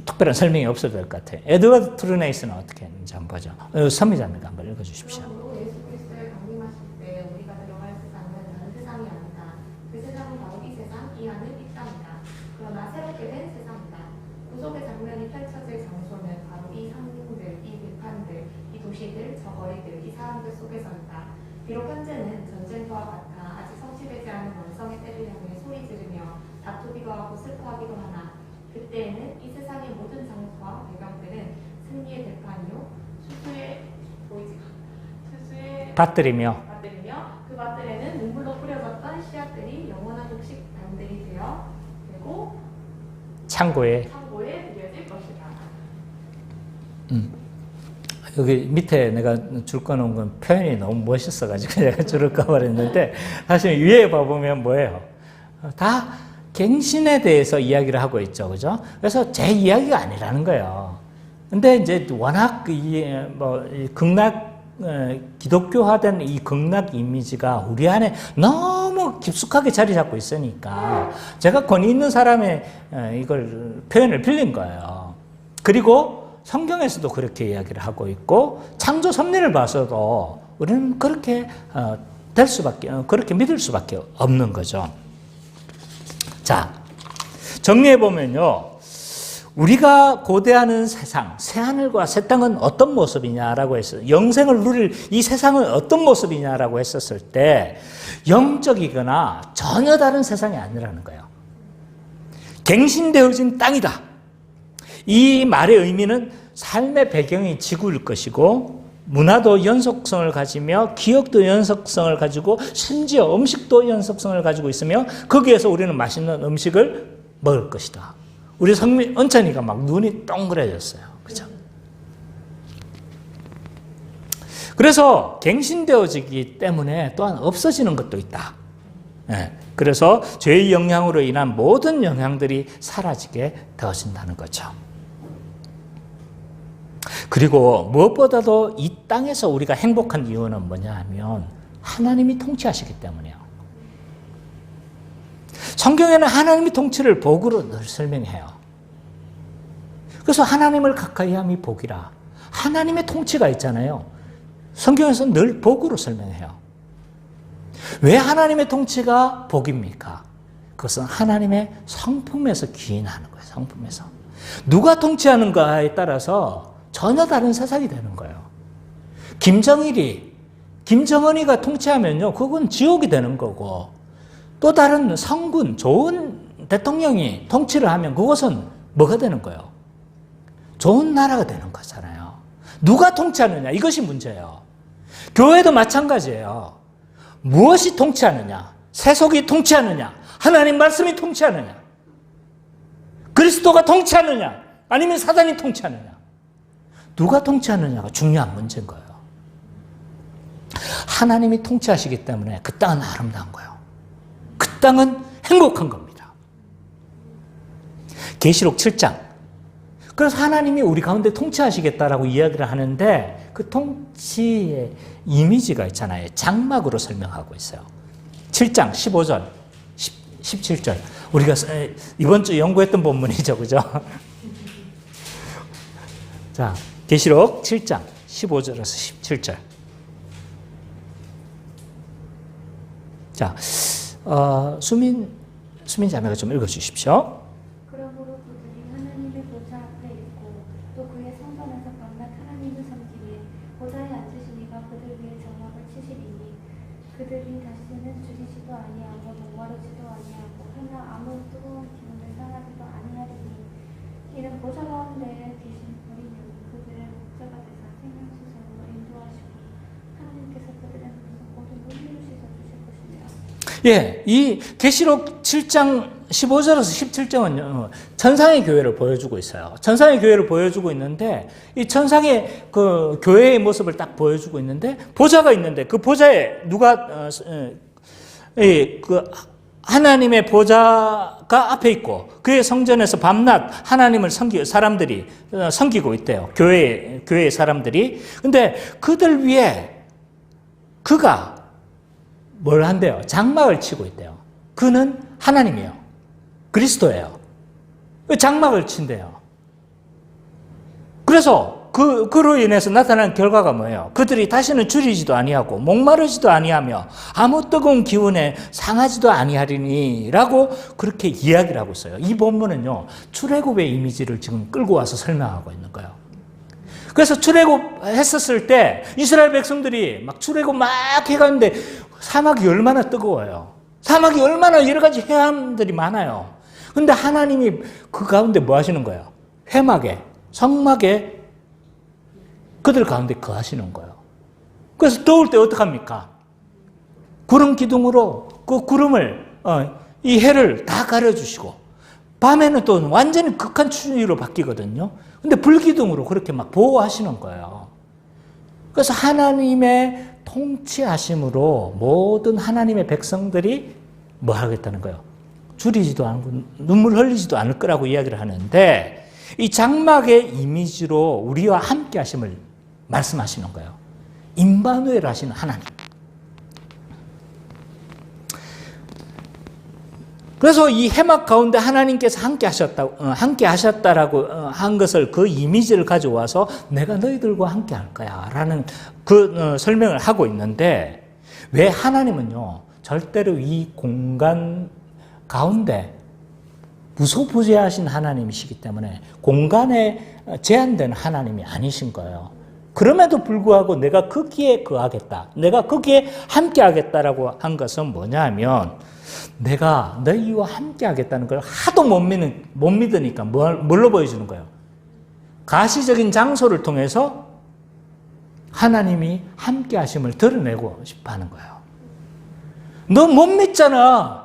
특별한 설명이 없어도 될 것 같아요. 에드워드 트루네이스는 어떻게 했는지 한번 보죠. 선미자매가 한번 읽어주십시오. 예수 그리스도를 강림하실 때 우리가 들어갈 세상은 다른 세상이 아니다. 그 세상은 바로 이 세상, 이 안은 이 땅이다. 그러나 새롭게 된 세상이다. 구속의 장면이 펼쳐질 장소는 바로 이 상징들, 이 들판들, 이 도시들, 저 거리들, 이 사람들 속에서이다. 비록 현재는 전쟁터와 같아 아직 성취되지 않은 완성의 때를 향해 소리 지르며 다투기도 하고 슬퍼하기도 하나 그때에는 이 세상의 모든 장소와 배경들은 승리의 들판이요 수수의 밭들이며 그 밭들에는 눈물로 뿌려졌던 씨앗들이 영원한 곡식 단들이 되어 창고에 이어질 것이다. 여기 밑에 내가 줄 꺼놓은 건 표현이 너무 멋있어가지고 제가 줄을 꺼버렸는데 사실 위에 봐보면 뭐예요? 다 갱신에 대해서 이야기를 하고 있죠, 그죠? 그래서 제 이야기가 아니라는 거예요. 근데 이제 워낙 이 극락 기독교화된 이 극락 이미지가 우리 안에 너무 깊숙하게 자리 잡고 있으니까 제가 권위 있는 사람의 이걸 표현을 빌린 거예요. 그리고 성경에서도 그렇게 이야기를 하고 있고 창조 섭리를 봐서도 우리는 그렇게 될 수밖에 그렇게 믿을 수밖에 없는 거죠. 자, 정리해 보면요. 우리가 고대하는 세상, 새하늘과 새 땅은 어떤 모습이냐라고 했어요. 영생을 누릴 이 세상은 어떤 모습이냐라고 했었을 때 영적이거나 전혀 다른 세상이 아니라는 거예요. 갱신되어진 땅이다. 이 말의 의미는 삶의 배경이 지구일 것이고 문화도 연속성을 가지며 기억도 연속성을 가지고 심지어 음식도 연속성을 가지고 있으며 거기에서 우리는 맛있는 음식을 먹을 것이다. 우리 성민 은찬이가 막 눈이 동그래졌어요. 그죠? 그래서 갱신되어지기 때문에 또한 없어지는 것도 있다. 네. 그래서 죄의 영향으로 인한 모든 영향들이 사라지게 되어진다는 거죠. 그리고 무엇보다도 이 땅에서 우리가 행복한 이유는 뭐냐 하면 하나님이 통치하시기 때문이에요. 성경에는 하나님의 통치를 복으로 늘 설명해요. 그래서 하나님을 가까이 함이 복이라. 하나님의 통치가 있잖아요. 성경에서 늘 복으로 설명해요. 왜 하나님의 통치가 복입니까? 그것은 하나님의 성품에서 기인하는 거예요. 성품에서. 누가 통치하는가에 따라서 전혀 다른 세상이 되는 거예요. 김정은이가 통치하면요, 그건 지옥이 되는 거고, 또 다른 성군, 좋은 대통령이 통치를 하면 그것은 뭐가 되는 거예요? 좋은 나라가 되는 거잖아요. 누가 통치하느냐, 이것이 문제예요. 교회도 마찬가지예요. 무엇이 통치하느냐? 세속이 통치하느냐? 하나님 말씀이 통치하느냐? 그리스도가 통치하느냐? 아니면 사단이 통치하느냐? 누가 통치하느냐가 중요한 문제인 거예요. 하나님이 통치하시기 때문에 그 땅은 아름다운 거예요. 그 땅은 행복한 겁니다. 계시록 7장. 그래서 하나님이 우리 가운데 통치하시겠다라고 이야기를 하는데 그 통치의 이미지가 있잖아요. 장막으로 설명하고 있어요. 7장 15절, 17절. 우리가 이번 주 연구했던 본문이죠. 그죠? 자, 계시록 7장 15절에서 17절. 자, 수민 자매가 좀 읽어주십시오. 그러므로 그들이 하나님의 보좌 앞에 있고 또 그의 성전에서 밤낮 하나님을 섬기기에 보좌에 앉으시니가 그들 위에 장막을 치시리니 그들이 다시는 줄이지도 아니하고 목마르지도 아니하고 하나 아무 뜨거운 기운을 상하지도 아니하리니 이는 보좌 가운데 계신 어린 양이 그들의 목자가 되사 생명수선으로 인도하시고 하나님께서 그들의 모든 눈물을 씻어주실 것이며. 예, 이 계시록 7장 15절에서 17장은요, 천상의 교회를 보여주고 있어요. 천상의 교회를 보여주고 있는데, 이 천상의 그 교회의 모습을 딱 보여주고 있는데, 보좌가 있는데, 그 보좌에 그 하나님의 보좌가 앞에 있고, 그의 성전에서 밤낮 하나님을 사람들이 섬기고 있대요. 교회의 사람들이. 근데 그들 위에 그가 뭘 한대요? 장막을 치고 있대요. 그는 하나님이에요. 그리스도예요. 장막을 친대요. 그래서 그로 인해서 나타난 결과가 뭐예요? 그들이 다시는 줄이지도 아니하고 목마르지도 아니하며 아무 뜨거운 기운에 상하지도 아니하리니라고 그렇게 이야기를 하고 있어요. 이 본문은요, 출애굽의 이미지를 지금 끌고 와서 설명하고 있는 거예요. 그래서 출애굽했었을 때 이스라엘 백성들이 막 출애굽 막 해가는데 사막이 얼마나 뜨거워요. 사막이 얼마나 여러 가지 해함들이 많아요. 근데 하나님이 그 가운데 뭐 하시는 거예요? 회막에, 성막에 그들 가운데 거하시는 거예요. 그래서 더울 때 어떡합니까? 구름 기둥으로 그 구름을, 이 해를 다 가려주시고, 밤에는 또 완전히 극한 추위로 바뀌거든요. 근데 불기둥으로 그렇게 막 보호하시는 거예요. 그래서 하나님의 통치하심으로 모든 하나님의 백성들이 뭐 하겠다는 거예요? 줄이지도 않고 눈물 흘리지도 않을 거라고 이야기를 하는데 이 장막의 이미지로 우리와 함께 하심을 말씀하시는 거예요. 임마누엘 하시는 하나님. 그래서 이 해막 가운데 하나님께서 함께 하셨다라고 한 것을 그 이미지를 가져와서 내가 너희들과 함께 할 거야 라는 그 설명을 하고 있는데 왜 하나님은요, 절대로 이 공간 가운데 무소부재하신 하나님이시기 때문에 공간에 제한된 하나님이 아니신 거예요. 그럼에도 불구하고 내가 거기에 거하겠다, 내가 거기에 함께 하겠다라고 한 것은 뭐냐 하면 내가 너희와 함께 하겠다는 걸 하도 못 믿으니까 뭘로 보여주는 거예요? 가시적인 장소를 통해서 하나님이 함께 하심을 드러내고 싶어 하는 거예요. 너 못 믿잖아.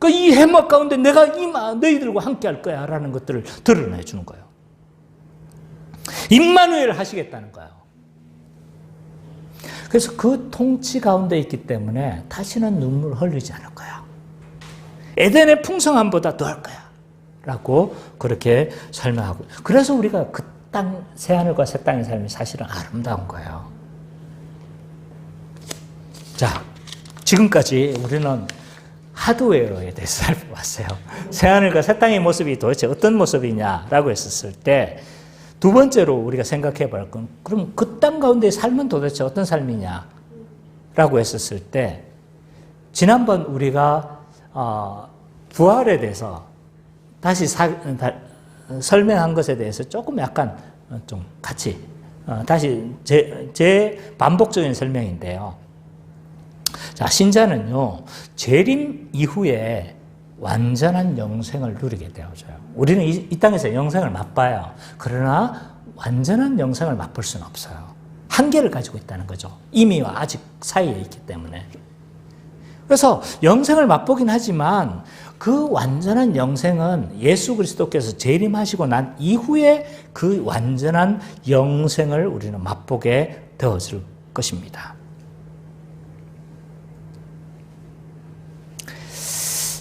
이 해막 가운데 내가 너희들과 함께 할 거야 라는 것들을 드러내 주는 거예요. 임마누엘 하시겠다는 거예요. 그래서 그 통치 가운데 있기 때문에 다시는 눈물 흘리지 않을 거야. 에덴의 풍성함보다 더 할 거야 라고 그렇게 설명하고, 그래서 우리가 그 땅, 새하늘과 새 땅의 삶이 사실은 아름다운 거예요. 자, 지금까지 우리는 하드웨어에 대해서 살펴봤어요. 새하늘과 새 땅의 모습이 도대체 어떤 모습이냐라고 했었을 때, 두 번째로 우리가 생각해 볼 건, 그럼 그 땅 가운데 삶은 도대체 어떤 삶이냐라고 했었을 때, 지난번 우리가 부활에 대해서 다시 설명한 것에 대해서 조금 약간 좀 같이 다시 제 반복적인 설명인데요. 자, 신자는요, 재림 이후에 완전한 영생을 누리게 되어져요. 우리는 이 땅에서 영생을 맛봐요. 그러나 완전한 영생을 맛볼 수는 없어요. 한계를 가지고 있다는 거죠. 이미와 아직 사이에 있기 때문에. 그래서 영생을 맛보긴 하지만 그 완전한 영생은 예수 그리스도께서 재림하시고 난 이후에 그 완전한 영생을 우리는 맛보게 되어질 것입니다.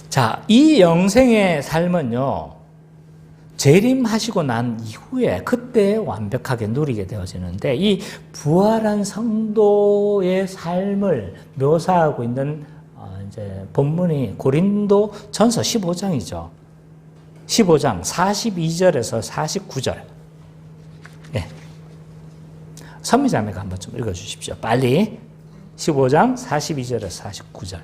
자, 이 영생의 삶은요, 재림하시고 난 이후에 그때 완벽하게 누리게 되어지는데, 이 부활한 성도의 삶을 묘사하고 있는 이제 본문이 고린도 전서 15장이죠. 15장 42절에서 49절. 예. 선미자매가 한번 좀 읽어주십시오. 빨리. 15장 42절에서 49절.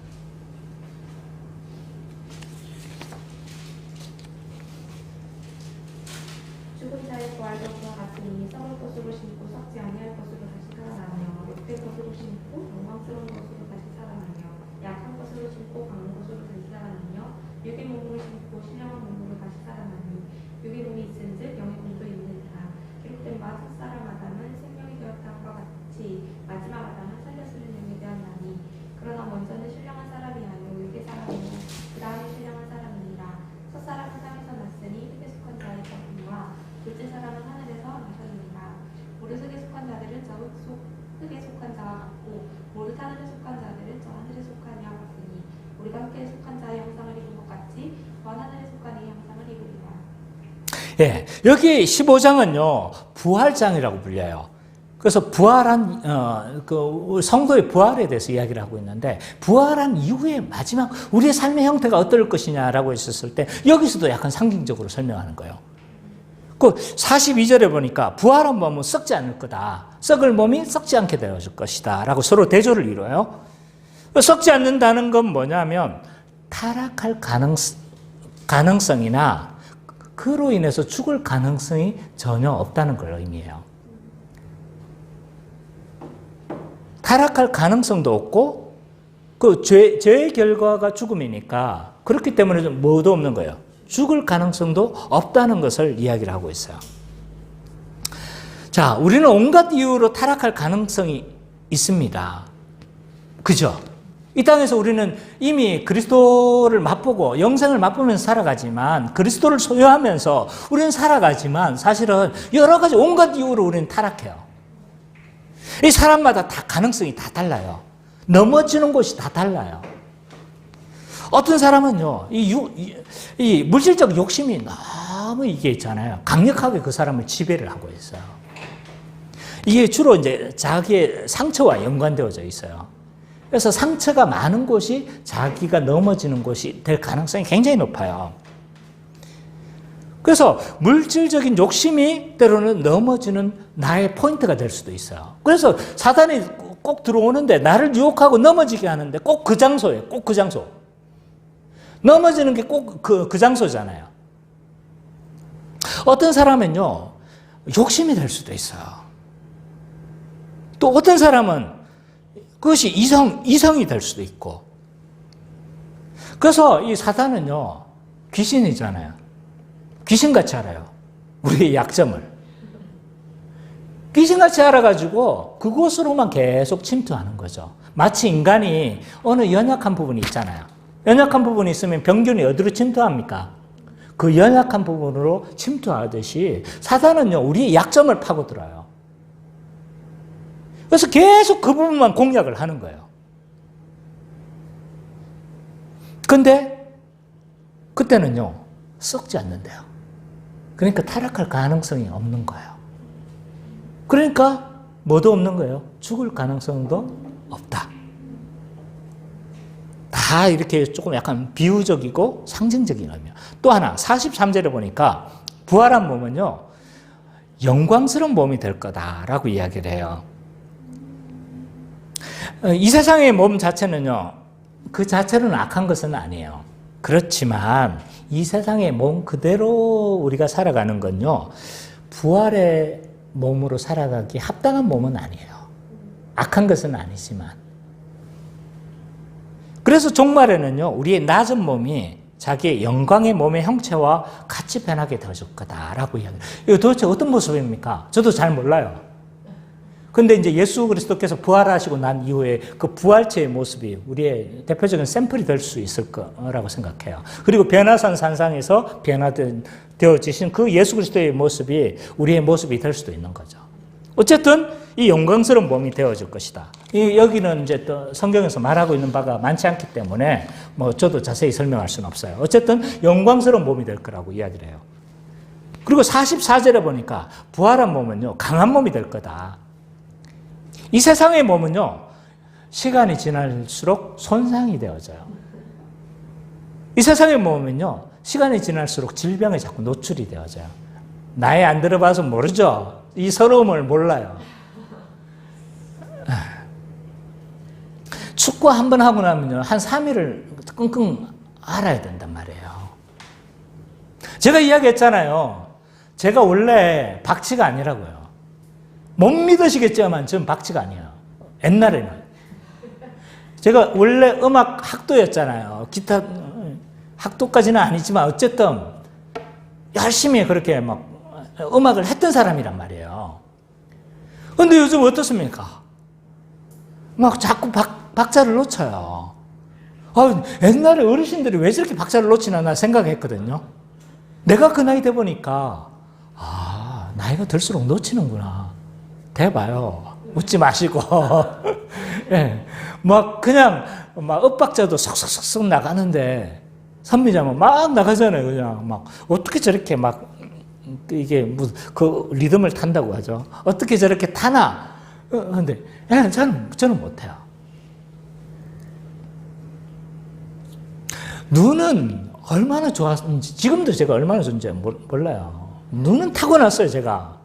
죽은 자의 부활도 그와 같으니 썩을 것으로 심고 썩지 아니할 것으로 다시 살아나며 욕될 것으로 심고 영광스러운 것으로 다시 살아나며 약한 것으로 심고 강한 것으로 다시 살아나며 육의 몸으로 심고 신령한 몸으로 다시 살아나니 육의 몸이 있은즉 영의 몸도 있느니라. 기록된 바 첫사람 아담은 생명이 되었다함과 같이 마지막 아담은 살려쓰는 영이 되었나니 그러나 먼저는 신령한 사람이 아니오 육의 사람이요 그 다음에 신령한 사람이니라. 첫사람은 땅에서 났으니 흙에 속한 자의 법과 둘째 사람은 하늘에서 나셨느니라. 모두 흙에 속한 자들은 저 흙에 속한 자와 같고 모두 하늘에 속한 자들은 저 하늘에 속한 이와 같으니 우리가 흙에 속한 자의 형상을 입은 것 같이 또한 하늘에 속한 이의 형상을 입으리라. 예, 여기 15장은요, 부활장이라고 불려요. 그래서 부활한 그 성도의 부활에 대해서 이야기를 하고 있는데, 부활한 이후에 마지막 우리의 삶의 형태가 어떨 것이냐라고 했었을 때 여기서도 약간 상징적으로 설명하는 거예요. 그 42절에 보니까 부활한 몸은 썩지 않을 거다. 썩을 몸이 썩지 않게 되어질 것이다. 라고 서로 대조를 이뤄요. 썩지 않는다는 건 뭐냐면 타락할 가능성이나 그로 인해서 죽을 가능성이 전혀 없다는 걸 의미해요. 타락할 가능성도 없고 그 죄의 결과가 죽음이니까 그렇기 때문에 뭐도 없는 거예요. 죽을 가능성도 없다는 것을 이야기를 하고 있어요. 자, 우리는 온갖 이유로 타락할 가능성이 있습니다. 그죠? 이 땅에서 우리는 이미 그리스도를 맛보고 영생을 맛보면서 살아가지만, 그리스도를 소유하면서 우리는 살아가지만 사실은 여러 가지 온갖 이유로 우리는 타락해요. 이 사람마다 다 가능성이 다 달라요. 넘어지는 곳이 다 달라요. 어떤 사람은요, 이 물질적 욕심이 너무 이게 있잖아요. 강력하게 그 사람을 지배를 하고 있어요. 이게 주로 이제 자기의 상처와 연관되어져 있어요. 그래서 상처가 많은 곳이 자기가 넘어지는 곳이 될 가능성이 굉장히 높아요. 그래서 물질적인 욕심이 때로는 넘어지는 나의 포인트가 될 수도 있어요. 그래서 사단이 꼭 들어오는데 나를 유혹하고 넘어지게 하는데 꼭 그 장소예요. 꼭 그 장소. 넘어지는 게 꼭 그 장소잖아요. 어떤 사람은요, 욕심이 될 수도 있어요. 또 어떤 사람은 그것이 이성이 될 수도 있고. 그래서 이 사단은요, 귀신이잖아요. 귀신같이 알아요. 우리의 약점을. 귀신같이 알아가지고 그곳으로만 계속 침투하는 거죠. 마치 인간이 어느 연약한 부분이 있잖아요. 연약한 부분이 있으면 병균이 어디로 침투합니까? 그 연약한 부분으로 침투하듯이 사단은요, 우리의 약점을 파고들어요. 그래서 계속 그 부분만 공략을 하는 거예요. 근데 그때는요, 썩지 않는데요. 그러니까 타락할 가능성이 없는 거예요. 그러니까 뭐도 없는 거예요. 죽을 가능성도 없다. 다 이렇게 조금 약간 비유적이고 상징적인 의미예요. 또 하나 43절에 보니까 부활한 몸은요, 영광스러운 몸이 될 거다라고 이야기를 해요. 이 세상의 몸 자체는요, 그 자체로는 악한 것은 아니에요. 그렇지만 이 세상의 몸 그대로 우리가 살아가는 건요, 부활의 몸으로 살아가기 합당한 몸은 아니에요. 악한 것은 아니지만. 그래서 종말에는요, 우리의 낮은 몸이 자기의 영광의 몸의 형체와 같이 변하게 되어줄 거다라고 이야기해요. 이거 도대체 어떤 모습입니까? 저도 잘 몰라요. 근데 이제 예수 그리스도께서 부활하시고 난 이후에 그 부활체의 모습이 우리의 대표적인 샘플이 될 수 있을 거라고 생각해요. 그리고 변화산 산상에서 변화되어지신 그 예수 그리스도의 모습이 우리의 모습이 될 수도 있는 거죠. 어쨌든 이 영광스러운 몸이 되어질 것이다. 여기는 이제 또 성경에서 말하고 있는 바가 많지 않기 때문에 뭐 저도 자세히 설명할 수는 없어요. 어쨌든 영광스러운 몸이 될 거라고 이야기를 해요. 그리고 44절에 보니까 부활한 몸은요, 강한 몸이 될 거다. 이 세상의 몸은요, 시간이 지날수록 손상이 되어져요. 이 세상의 몸은요, 시간이 지날수록 질병에 자꾸 노출이 되어져요. 나이 안 들어봐서 모르죠. 이 서러움을 몰라요. 축구 한 번 하고 나면요, 한 3일을 끙끙 앓아야 된단 말이에요. 제가 이야기했잖아요. 제가 원래 박치가 아니라고요. 못 믿으시겠지만 전 박치가 아니에요. 옛날에는. 제가 원래 음악 학도였잖아요. 기타 학도까지는 아니지만 어쨌든 열심히 그렇게 막 음악을 했던 사람이란 말이에요. 근데 요즘 어떻습니까? 막 자꾸 박자를 놓쳐요. 옛날에 어르신들이 왜 저렇게 박자를 놓치나 나 생각했거든요. 내가 그 나이 돼 보니까 나이가 들수록 놓치는구나. 대봐요. 웃지 마시고. 예. 막 그냥 막 엇박자도 쏙쏙쏙 나가는데 선미자면 막 나가잖아요. 그냥 막 어떻게 저렇게 막 이게 그 리듬을 탄다고 하죠. 어떻게 저렇게 타나. 근데 저는 못해요. 눈은 얼마나 좋았는지 지금도 제가 얼마나 좋은지 몰라요. 눈은 타고났어요. 제가.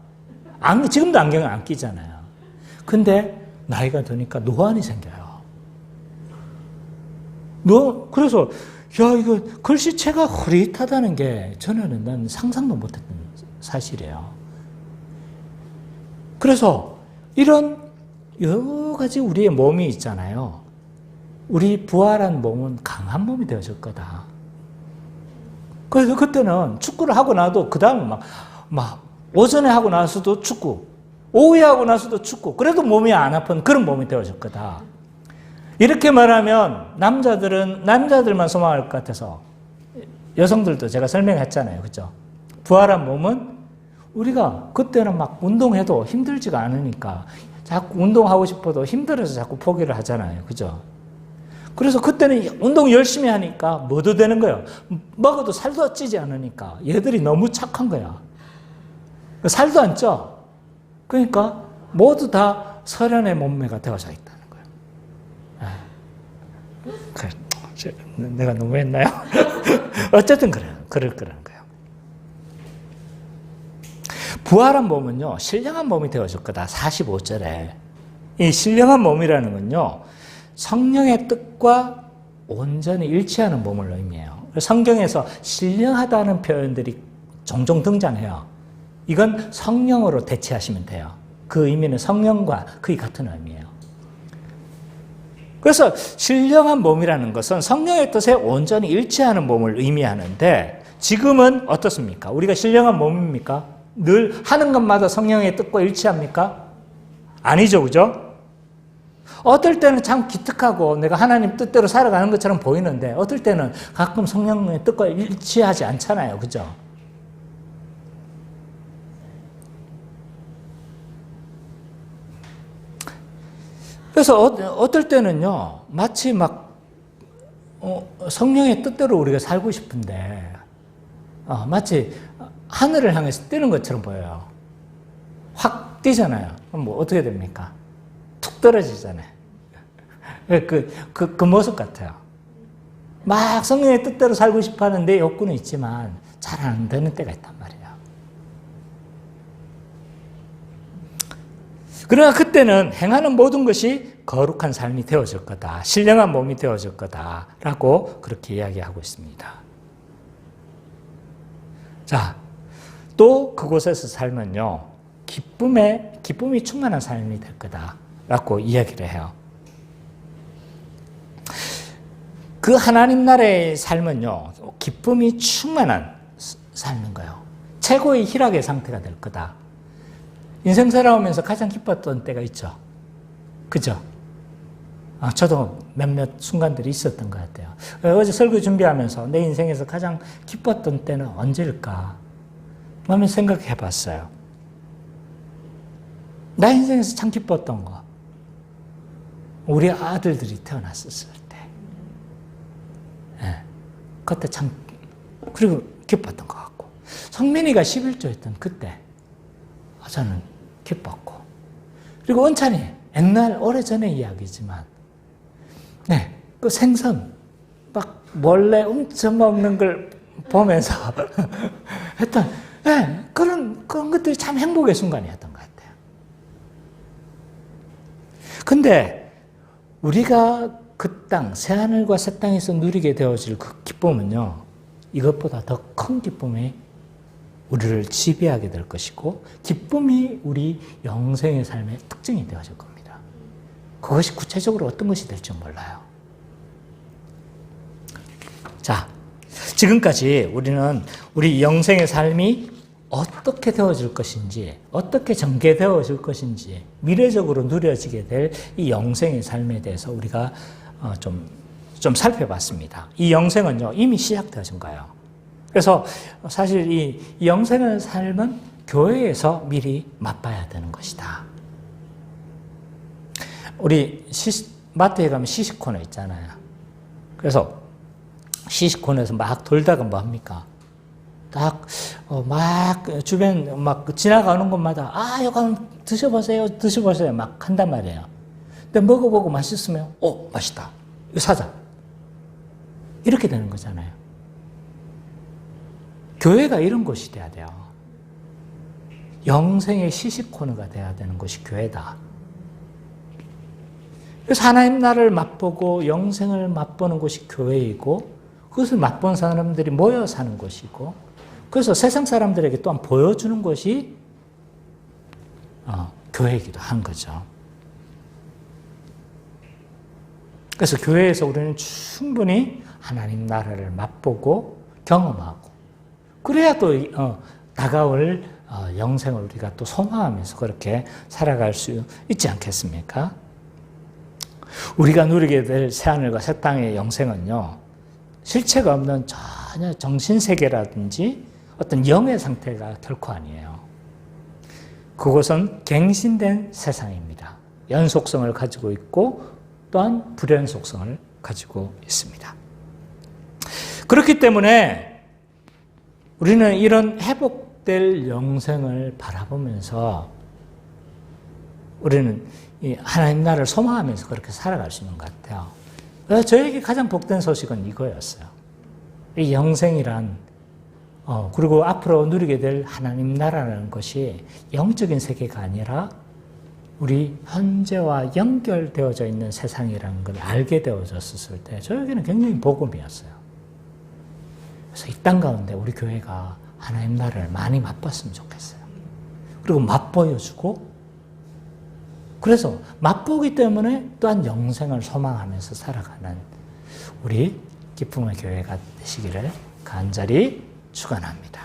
지금도 안경을 안 끼잖아요. 근데 나이가 드니까 노안이 생겨요. 그래서 이거 글씨체가 흐릿하다는 게 전에는 난 상상도 못했던 사실이에요. 그래서 이런 여러 가지 우리의 몸이 있잖아요. 우리 부활한 몸은 강한 몸이 되어질 거다. 그래서 그때는 축구를 하고 나도 그 다음에 막 오전에 하고 나서도 축구, 오후에 하고 나서도 축구, 그래도 몸이 안 아픈 그런 몸이 되어질 거다. 이렇게 말하면 남자들만 소망할 것 같아서 여성들도 제가 설명했잖아요. 그죠? 부활한 몸은 우리가 그때는 막 운동해도 힘들지가 않으니까 자꾸 운동하고 싶어도 힘들어서 자꾸 포기를 하잖아요. 그죠? 그래서 그때는 운동 열심히 하니까 뭐도 되는 거예요. 먹어도 살도 찌지 않으니까 얘들이 너무 착한 거야. 살도 안 쪄. 그러니까 모두 다 설현의 몸매가 되어져 있다는 거예요. 내가 너무했나요? 어쨌든 그래요. 그럴 거라는 거예요. 부활한 몸은요, 신령한 몸이 되어질 거다. 45절에. 이 신령한 몸이라는 건요, 성령의 뜻과 온전히 일치하는 몸을 의미해요. 성경에서 신령하다는 표현들이 종종 등장해요. 이건 성령으로 대체하시면 돼요. 그 의미는 성령과 거의 같은 의미예요. 그래서 신령한 몸이라는 것은 성령의 뜻에 온전히 일치하는 몸을 의미하는데 지금은 어떻습니까? 우리가 신령한 몸입니까? 늘 하는 것마다 성령의 뜻과 일치합니까? 아니죠, 그죠? 어떨 때는 참 기특하고 내가 하나님 뜻대로 살아가는 것처럼 보이는데 어떨 때는 가끔 성령의 뜻과 일치하지 않잖아요, 그죠? 그래서 어떨 때는요, 마치 막 성령의 뜻대로 우리가 살고 싶은데 마치 하늘을 향해서 뛰는 것처럼 보여요. 확 뛰잖아요. 그럼 뭐 어떻게 됩니까? 툭 떨어지잖아요. 그 모습 같아요. 막 성령의 뜻대로 살고 싶어 하는 내 욕구는 있지만 잘 안 되는 때가 있단 말이에요. 그러나 그때는 행하는 모든 것이 거룩한 삶이 되어질 거다. 신령한 몸이 되어질 거다라고 그렇게 이야기하고 있습니다. 자, 또 그곳에서 살면요, 기쁨이 충만한 삶이 될 거다라고 이야기를 해요. 그 하나님 나라의 삶은요, 기쁨이 충만한 삶인 거예요. 최고의 희락의 상태가 될 거다. 인생 살아오면서 가장 기뻤던 때가 있죠. 그죠? 저도 몇몇 순간들이 있었던 것 같아요. 어제 설교 준비하면서 내 인생에서 가장 기뻤던 때는 언제일까? 한번 생각해 봤어요. 나 인생에서 참 기뻤던 거. 우리 아들들이 태어났었을 때. 네. 그때 참, 그리고 기뻤던 것 같고. 성민이가 11조 했던 그때. 저는 기뻤고. 그리고 은찬이, 옛날 오래전의 이야기지만, 네, 그 생선, 막 몰래 훔쳐먹는 걸 보면서 했던, 네, 그런 것들이 참 행복의 순간이었던 것 같아요. 근데 우리가 그 땅, 새하늘과 새 땅에서 누리게 되어질 그 기쁨은요, 이것보다 더 큰 기쁨이 우리를 지배하게 될 것이고, 기쁨이 우리 영생의 삶의 특징이 되어질 겁니다. 그것이 구체적으로 어떤 것이 될지 몰라요. 자, 지금까지 우리는 우리 영생의 삶이 어떻게 되어질 것인지, 어떻게 전개되어질 것인지, 미래적으로 누려지게 될 이 영생의 삶에 대해서 우리가 좀 살펴봤습니다. 이 영생은요, 이미 시작되어진 거예요. 그래서 사실 이 영생의 삶은 교회에서 미리 맛봐야 되는 것이다. 우리 마트에 가면 시식코너 있잖아요. 그래서 시식코너에서 막 돌다가 뭐 합니까? 막 주변 막 지나가는 곳마다 이거 한번 드셔보세요 막 한단 말이에요. 근데 먹어보고 맛있으면 맛있다, 이거 사자, 이렇게 되는 거잖아요. 교회가 이런 곳이 돼야 돼요. 영생의 시식 코너가 돼야 되는 곳이 교회다. 그래서 하나님 나라를 맛보고 영생을 맛보는 곳이 교회이고, 그것을 맛본 사람들이 모여 사는 곳이고, 그래서 세상 사람들에게 또한 보여주는 것이 교회이기도 한 거죠. 그래서 교회에서 우리는 충분히 하나님 나라를 맛보고 경험하고, 그래야 또 다가올 영생을 우리가 또 소망하면서 그렇게 살아갈 수 있지 않겠습니까? 우리가 누리게 될 새하늘과 새 땅의 영생은요, 실체가 없는 전혀 정신세계라든지 어떤 영의 상태가 결코 아니에요. 그것은 갱신된 세상입니다. 연속성을 가지고 있고 또한 불연속성을 가지고 있습니다. 그렇기 때문에 우리는 이런 회복될 영생을 바라보면서 우리는 이 하나님 나라를 소망하면서 그렇게 살아갈 수 있는 것 같아요. 저에게 가장 복된 소식은 이거였어요. 이 영생이란 그리고 앞으로 누리게 될 하나님 나라라는 것이 영적인 세계가 아니라 우리 현재와 연결되어져 있는 세상이라는 걸 알게 되어졌을 때 저에게는 굉장히 복음이었어요. 그래서 이 땅 가운데 우리 교회가 하나님 나라를 많이 맛봤으면 좋겠어요. 그리고 맛보여주고 그래서 맛보기 때문에 또한 영생을 소망하면서 살아가는 우리 기쁨의 교회가 되시기를 간절히 축원합니다.